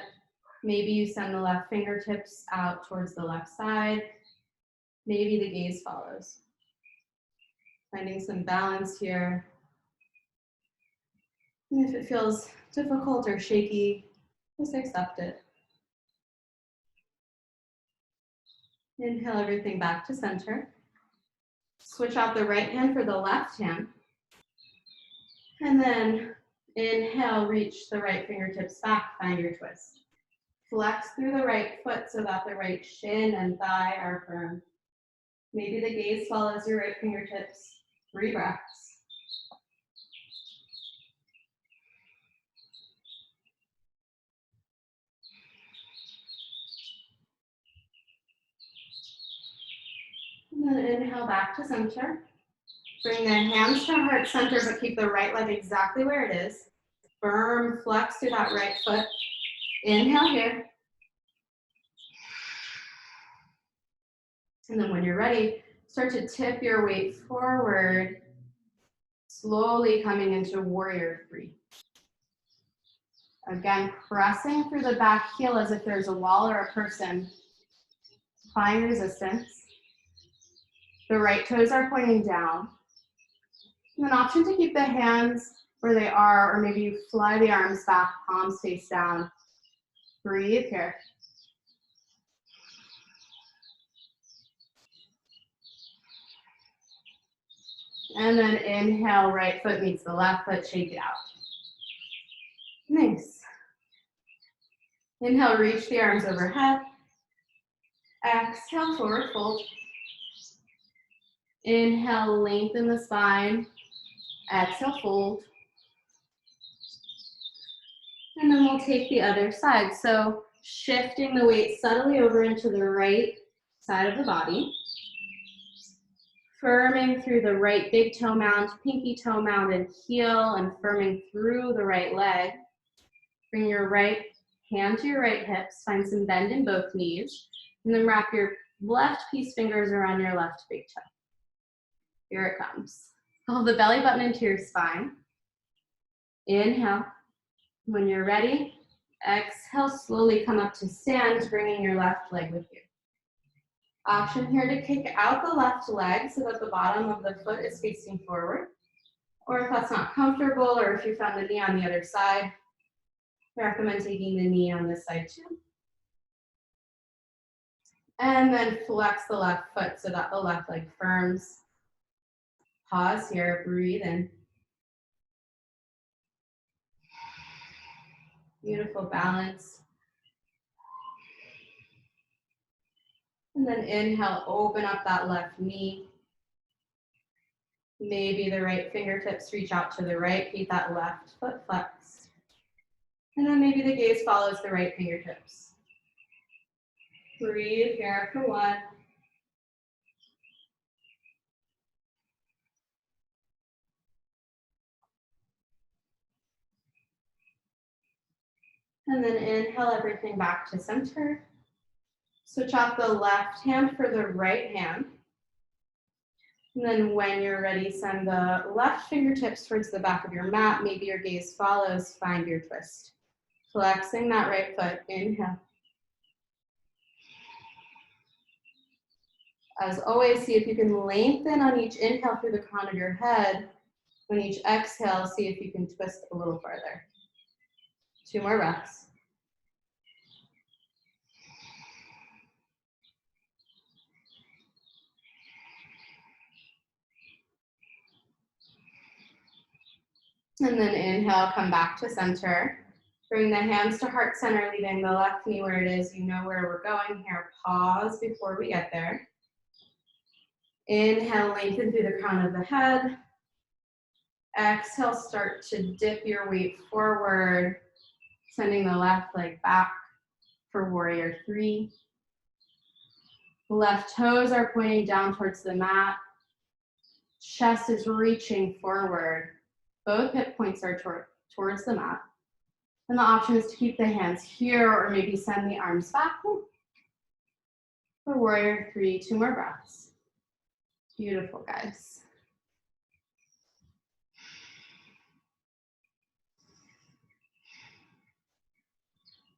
Maybe you send the left fingertips out towards the left side. Maybe the gaze follows. Finding some balance here. And if it feels difficult or shaky, just accept it. Inhale everything back to center. Switch out the right hand for the left hand. And then inhale, reach the right fingertips back, find your twist. Flex through the right foot so that the right shin and thigh are firm. Maybe the gaze follows your right fingertips. 3 breaths. And then inhale back to center. Bring the hands to heart center, but keep the right leg exactly where it is. Firm flex through that right foot. Inhale here. And then when you're ready, start to tip your weight forward, slowly coming into warrior 3. Again, pressing through the back heel as if there's a wall or a person. Applying resistance. The right toes are pointing down. And an option to keep the hands where they are, or maybe you fly the arms back, palms face down. Breathe here. And then inhale, right foot meets the left foot, shake it out. Nice. Inhale, reach the arms overhead. Exhale, forward fold. Inhale, lengthen the spine. Exhale, fold. And then we'll take the other side. So shifting the weight subtly over into the right side of the body. Firming through the right big toe mound, pinky toe mound, and heel, and firming through the right leg. Bring your right hand to your right hips, find some bend in both knees, and then wrap your left peace fingers around your left big toe. Here it comes. Pull the belly button into your spine. Inhale. When you're ready, exhale, slowly come up to stand, bringing your left leg with you. Option here to kick out the left leg so that the bottom of the foot is facing forward. Or if that's not comfortable, or if you found the knee on the other side, I recommend taking the knee on this side too. And then flex the left foot so that the left leg firms. Pause here, breathe in. Beautiful balance. And then inhale, open up that left knee. Maybe the right fingertips reach out to the right, keep that left foot flexed. And then maybe the gaze follows the right fingertips. Breathe here for one. And then inhale everything back to center. Switch out the left hand for the right hand. And then when you're ready, send the left fingertips towards the back of your mat. Maybe your gaze follows, find your twist. Flexing that right foot, inhale. As always, see if you can lengthen on each inhale through the crown of your head. On each exhale, see if you can twist a little further. 2 more breaths. And then inhale, come back to center. Bring the hands to heart center, leaving the left knee where it is. You know where we're going here. Pause before we get there. Inhale, lengthen through the crown of the head. Exhale, start to dip your weight forward, sending the left leg back for warrior 3. Left toes are pointing down towards the mat. Chest is reaching forward. Both hip points are towards the mat. And the option is to keep the hands here or maybe send the arms back. For warrior 3, 2 more breaths. Beautiful, guys.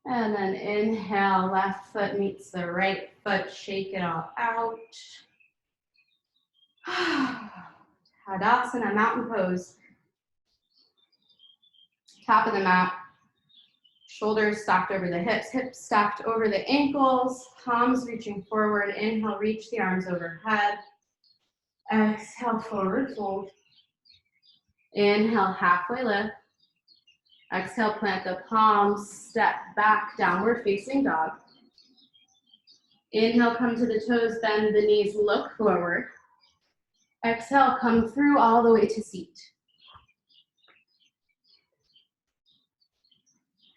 And then inhale, left foot meets the right foot, shake it all out. Tadasana, mountain pose. Top of the mat, shoulders stacked over the hips, hips stacked over the ankles, palms reaching forward. Inhale, reach the arms overhead. Exhale, forward fold. Inhale, halfway lift. Exhale, plant the palms, step back, downward facing dog. Inhale, come to the toes, bend the knees, look forward. Exhale, come through all the way to seat.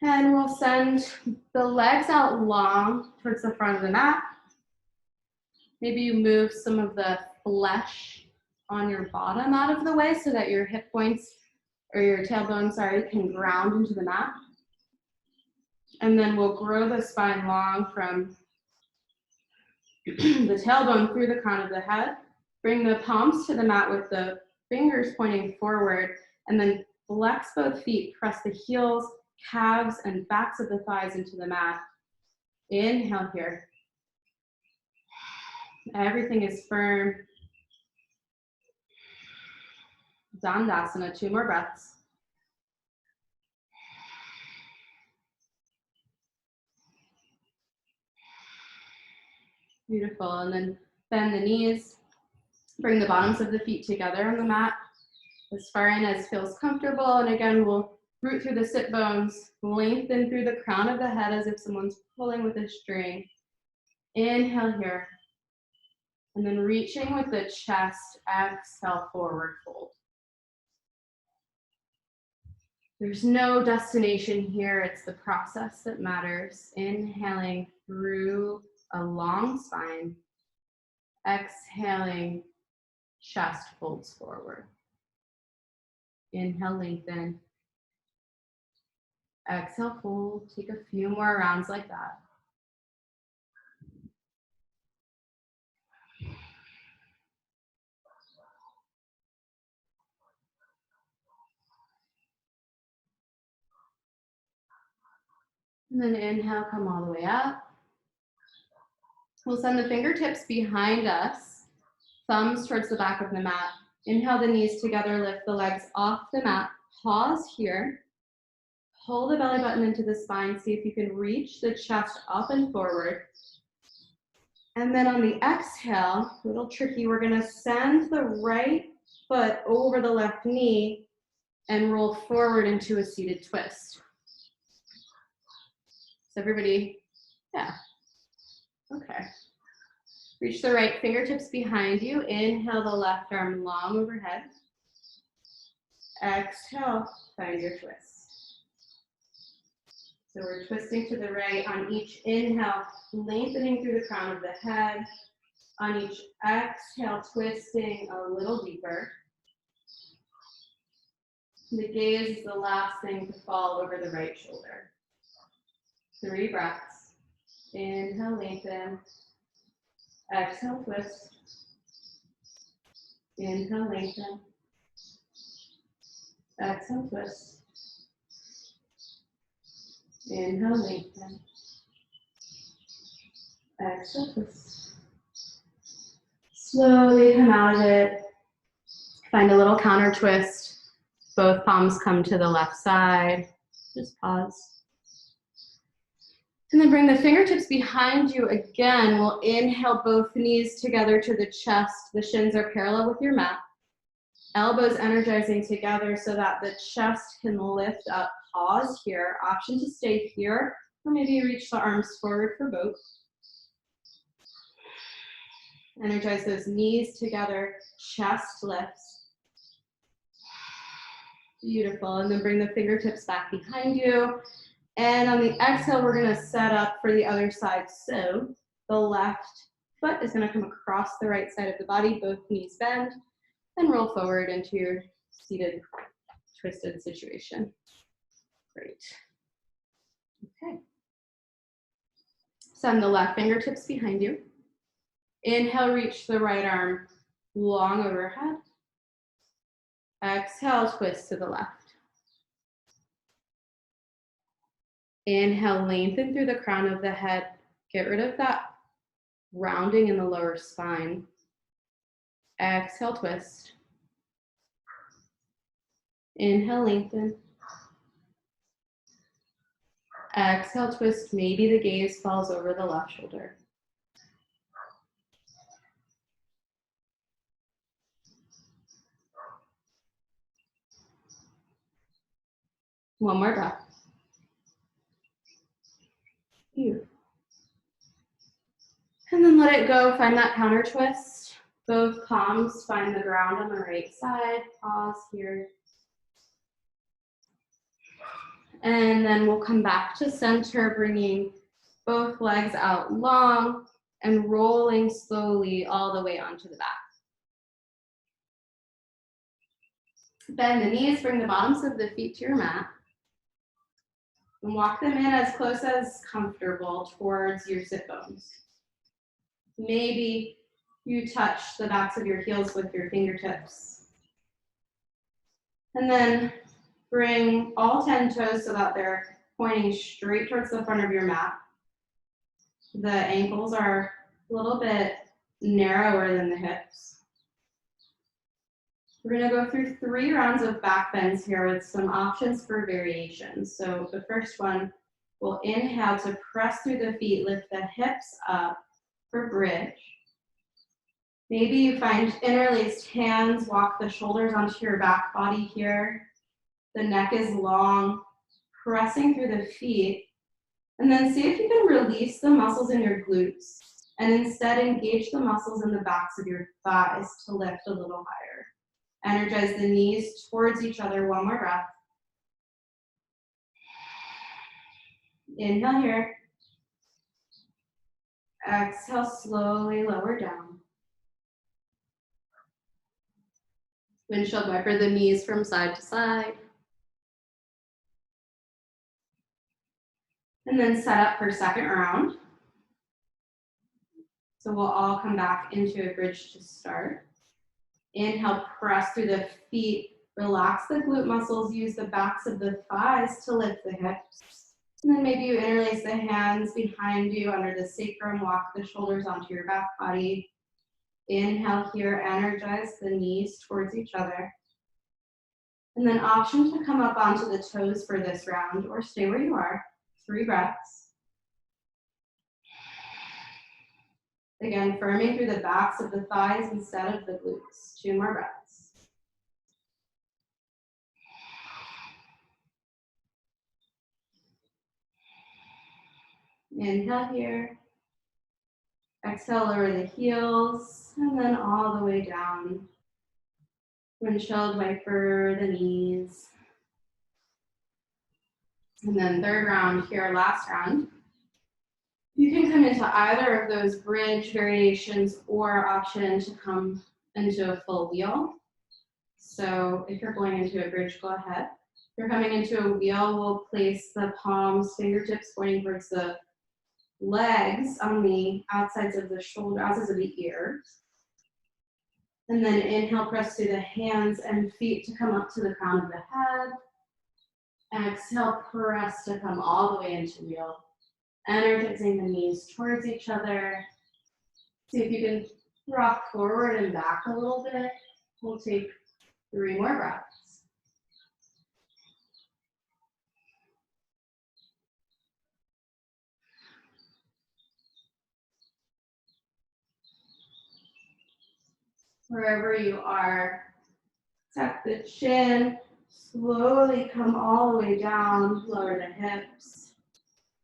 And we'll send the legs out long towards the front of the mat. Maybe you move some of the flesh on your bottom out of the way so that your hip points or your tailbone, can ground into the mat. And then we'll grow the spine long from the tailbone through the crown of the head. Bring the palms to the mat with the fingers pointing forward, and then flex both feet, press the heels, calves, and backs of the thighs into the mat. Inhale here. Everything is firm. Dandasana, 2 more breaths. Beautiful, and then bend the knees, Bring the bottoms of the feet together on the mat as far in as feels comfortable. And again, we'll root through the sit bones, lengthen through the crown of the head as if someone's pulling with a string. Inhale here. And then reaching with the chest, exhale, forward fold. There's no destination here, it's the process that matters. Inhaling through a long spine. Exhaling, chest folds forward. Inhale, lengthen. Exhale, fold. Take a few more rounds like that. And then inhale, come all the way up. We'll send the fingertips behind us, thumbs towards the back of the mat. Inhale the knees together, lift the legs off the mat. Pause here. Pull the belly button into the spine. See if you can reach the chest up and forward. And then on the exhale, a little tricky, we're gonna send the right foot over the left knee and roll forward into a seated twist. So everybody, yeah, okay. Reach the right fingertips behind you. Inhale the left arm long overhead. Exhale, find your twist. So we're twisting to the right on each inhale, lengthening through the crown of the head. On each exhale, twisting a little deeper. The gaze is the last thing to fall over the right shoulder. 3 breaths. Inhale, lengthen. Exhale, twist. Inhale, lengthen. Exhale, twist. Inhale, lengthen. Exhale, twist. Slowly come out of it. Find a little counter twist. Both palms come to the left side. Just pause. And then bring the fingertips behind you again. We'll inhale both knees together to the chest. The shins are parallel with your mat. Elbows energizing together so that the chest can lift up. Pause here. Option to stay here, or maybe reach the arms forward for both. Energize those knees together. Chest lifts. Beautiful. And then bring the fingertips back behind you. And on the exhale, we're gonna set up for the other side. So the left foot is gonna come across the right side of the body, both knees bend, and roll forward into your seated, twisted situation. Great. Okay. Send the left fingertips behind you. Inhale, reach the right arm long overhead. Exhale, twist to the left. Inhale, lengthen through the crown of the head. Get rid of that rounding in the lower spine. Exhale, twist. Inhale, lengthen. Exhale, twist. Maybe the gaze falls over the left shoulder. One more breath. Beautiful. And then let it go. Find that counter twist. Both palms find the ground on the right side. Pause here. And then we'll come back to center, bringing both legs out long and rolling slowly all the way onto the back. Bend the knees, bring the bottoms of the feet to your mat. And walk them in as close as comfortable towards your sit bones. Maybe you touch the backs of your heels with your fingertips. And then bring all 10 toes so that they're pointing straight towards the front of your mat. The ankles are a little bit narrower than the hips. We're gonna go through 3 rounds of back bends here with some options for variations. So the first one, we'll inhale to press through the feet, lift the hips up for bridge. Maybe you find interlaced hands, walk the shoulders onto your back body here. The neck is long, pressing through the feet. And then see if you can release the muscles in your glutes and instead engage the muscles in the backs of your thighs to lift a little higher. Energize the knees towards each other. One more breath. Inhale here. Exhale, slowly lower down. Windshield wiper the knees from side to side. And then set up for second round. So we'll all come back into a bridge to start. Inhale, press through the feet. Relax the glute muscles. Use the backs of the thighs to lift the hips. And then maybe you interlace the hands behind you under the sacrum. Walk the shoulders onto your back body. Inhale here, energize the knees towards each other. And then option to come up onto the toes for this round or stay where you are. 3 breaths. Again, firming through the backs of the thighs instead of the glutes. 2 more breaths. Inhale here. Exhale, lower the heels, and then all the way down. Windshield wiper the knees. And then third round here, last round. You can come into either of those bridge variations or option to come into a full wheel. So if you're going into a bridge, go ahead. If you're coming into a wheel, we'll place the palms, fingertips pointing towards the legs on the outsides of the shoulder, outsides of the ears. And then inhale, press through the hands and feet to come up to the crown of the head. Exhale, press to come all the way into wheel. Energizing the knees towards each other. See if you can rock forward and back a little bit. We'll take 3 more breaths. Wherever you are, tuck the chin, slowly come all the way down, lower the hips.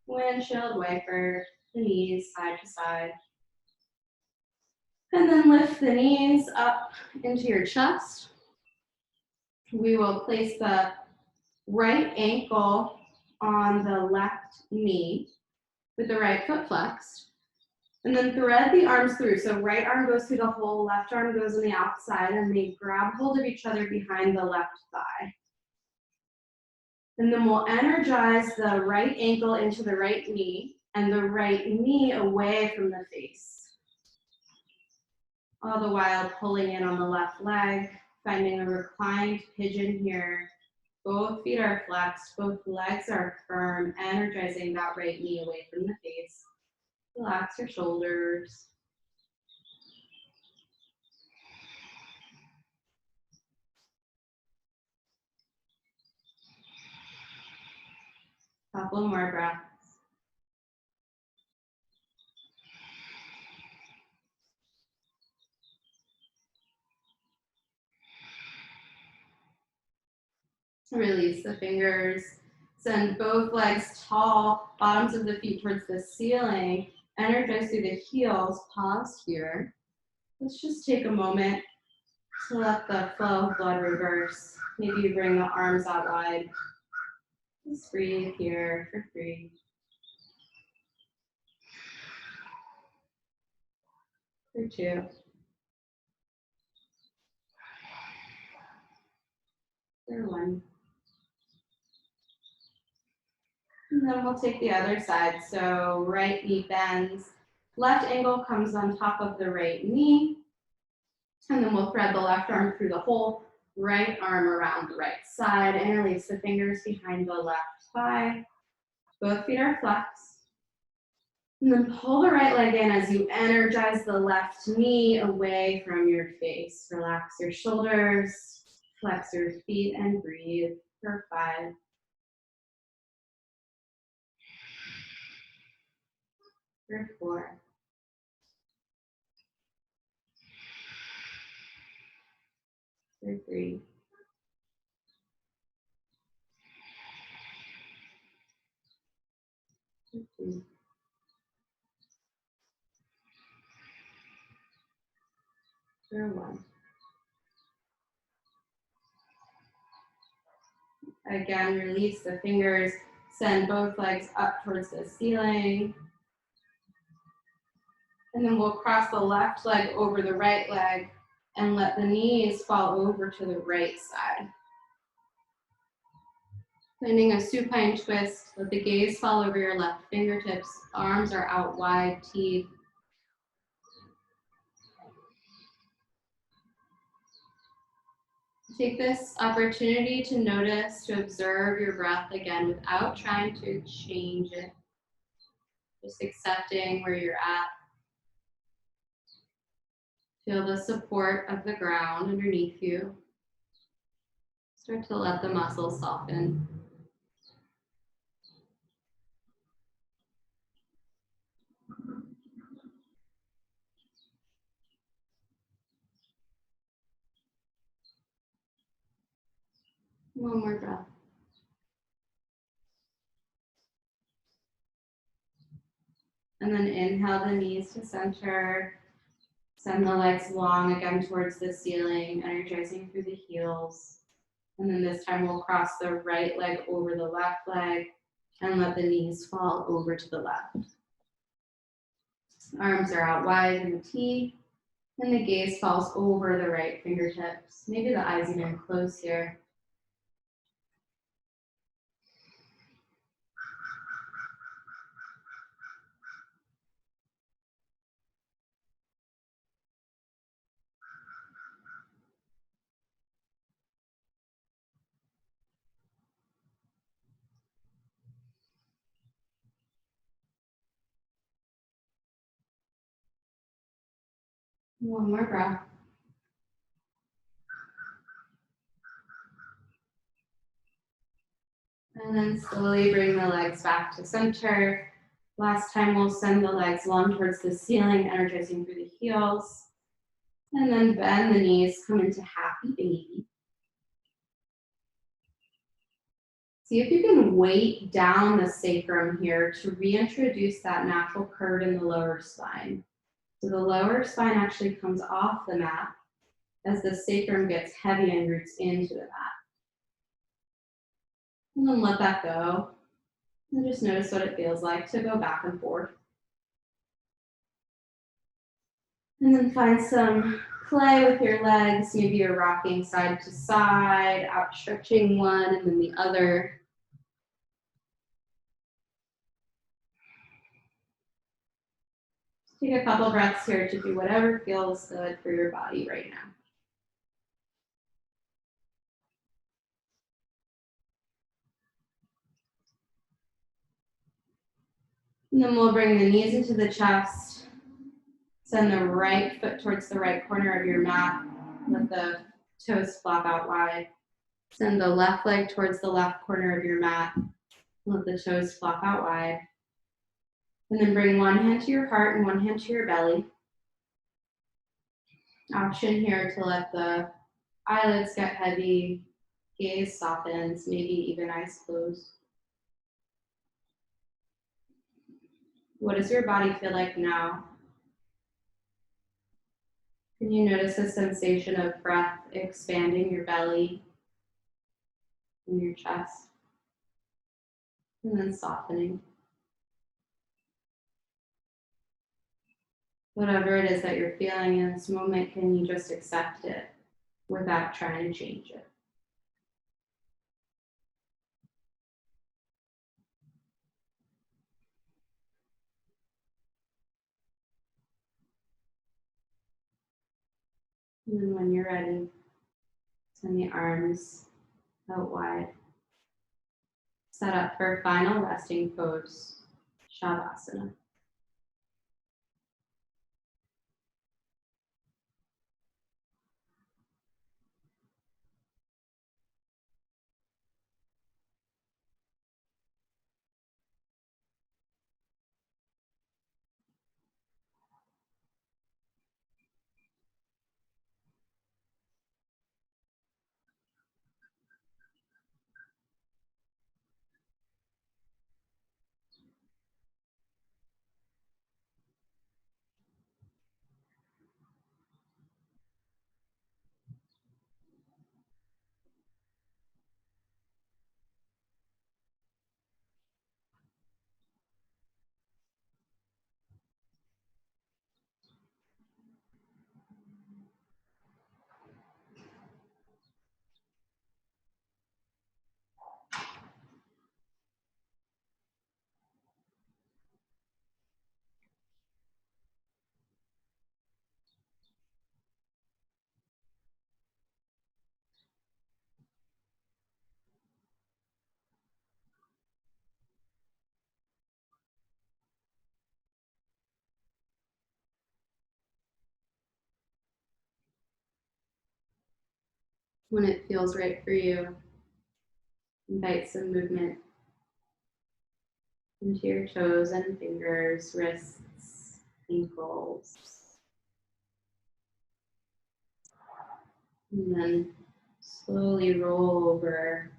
Windshield wiper the knees side to side. And then lift the knees up into your chest. We will place the right ankle on the left knee with the right foot flexed. And then thread the arms through. So right arm goes through the hole, left arm goes on the outside, and they grab hold of each other behind the left thigh. And then we'll energize the right ankle into the right knee and the right knee away from the face. All the while pulling in on the left leg, finding a reclined pigeon here. Both feet are flexed, both legs are firm, energizing that right knee away from the face. Relax your shoulders. Couple more breaths. Release the fingers. Send both legs tall, bottoms of the feet towards the ceiling. Energize through the heels. Pause here. Let's just take a moment to let the flow of blood reverse. Maybe you bring the arms out wide. Just breathe here for 3. For 2. For 1. And then we'll take the other side. So right knee bends, left ankle comes on top of the right knee. And then we'll thread the left arm through the hole, right arm around the right side, interlace the fingers behind the left thigh. Both feet are flexed. And then pull the right leg in as you energize the left knee away from your face. Relax your shoulders, flex your feet, and breathe for 5. For 4. for 3, for 2, for 1. Again, release the fingers, send both legs up towards the ceiling. And then we'll cross the left leg over the right leg and let the knees fall over to the right side. Finding a supine twist, let the gaze fall over your left fingertips. Arms are out wide, teeth. Take this opportunity to notice, to observe your breath again without trying to change it. Just accepting where you're at. Feel the support of the ground underneath you. Start to let the muscles soften. One more breath. And then inhale the knees to center. Send the legs long again towards the ceiling, energizing through the heels. And then this time we'll cross the right leg over the left leg and let the knees fall over to the left. Arms are out wide in the T, and the gaze falls over the right fingertips. Maybe the eyes even close here. One more breath. And then slowly bring the legs back to center. Last time we'll send the legs long towards the ceiling, energizing through the heels. And then bend the knees, come into happy baby. See if you can weight down the sacrum here to reintroduce that natural curve in the lower spine. So the lower spine actually comes off the mat as the sacrum gets heavy and roots into the mat. And then let that go. And just notice what it feels like to go back and forth. And then find some play with your legs. Maybe you're rocking side to side, outstretching one and then the other. Take a couple breaths here to do whatever feels good for your body right now. And then we'll bring the knees into the chest. Send the right foot towards the right corner of your mat. Let the toes flop out wide. Send the left leg towards the left corner of your mat. Let the toes flop out wide. And then bring one hand to your heart and one hand to your belly. Option here to let the eyelids get heavy, gaze softens, maybe even eyes closed. What does your body feel like now? Can you notice a sensation of breath expanding your belly and your chest? And then softening. Whatever it is that you're feeling in this moment, can you just accept it without trying to change it? And then when you're ready, send the arms out wide. Set up for final resting pose, Shavasana. When it feels right for you, invite some movement into your toes and fingers, wrists, ankles. And then slowly roll over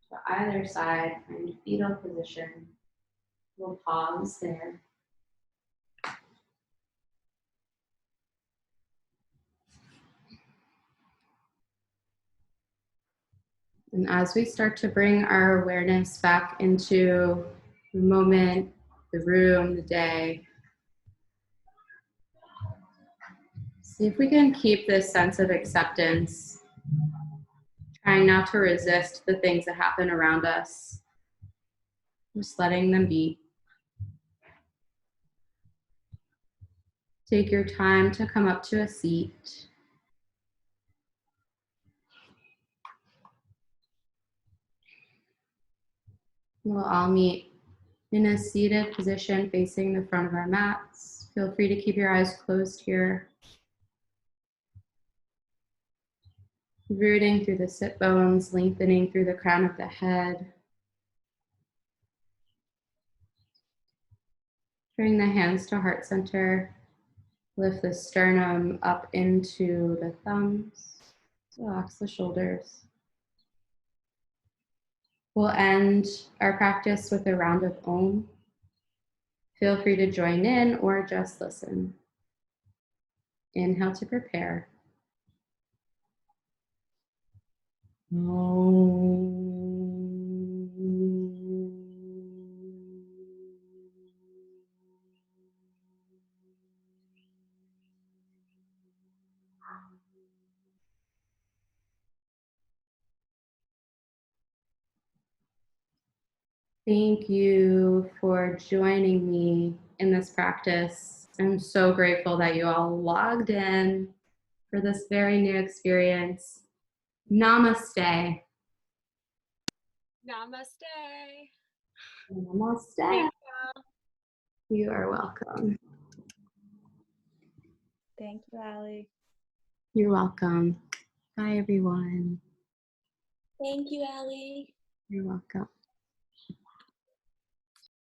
to either side, find fetal position. We'll pause there. And as we start to bring our awareness back into the moment, the room, the day, see if we can keep this sense of acceptance, trying not to resist the things that happen around us, just letting them be. Take your time to come up to a seat. We'll all meet in a seated position facing the front of our mats. Feel free to keep your eyes closed here. Rooting through the sit bones, lengthening through the crown of the head. Bring the hands to heart center. Lift the sternum up into the thumbs. Relax the shoulders. We'll end our practice with a round of Om. Feel free to join in or just listen. Inhale to prepare. Thank you for joining me in this practice. I'm so grateful that you all logged in for this very new experience. Namaste. Namaste. Namaste. You are welcome. Thank you, Allie. You're welcome. Bye, everyone. Thank you, Allie. You're welcome.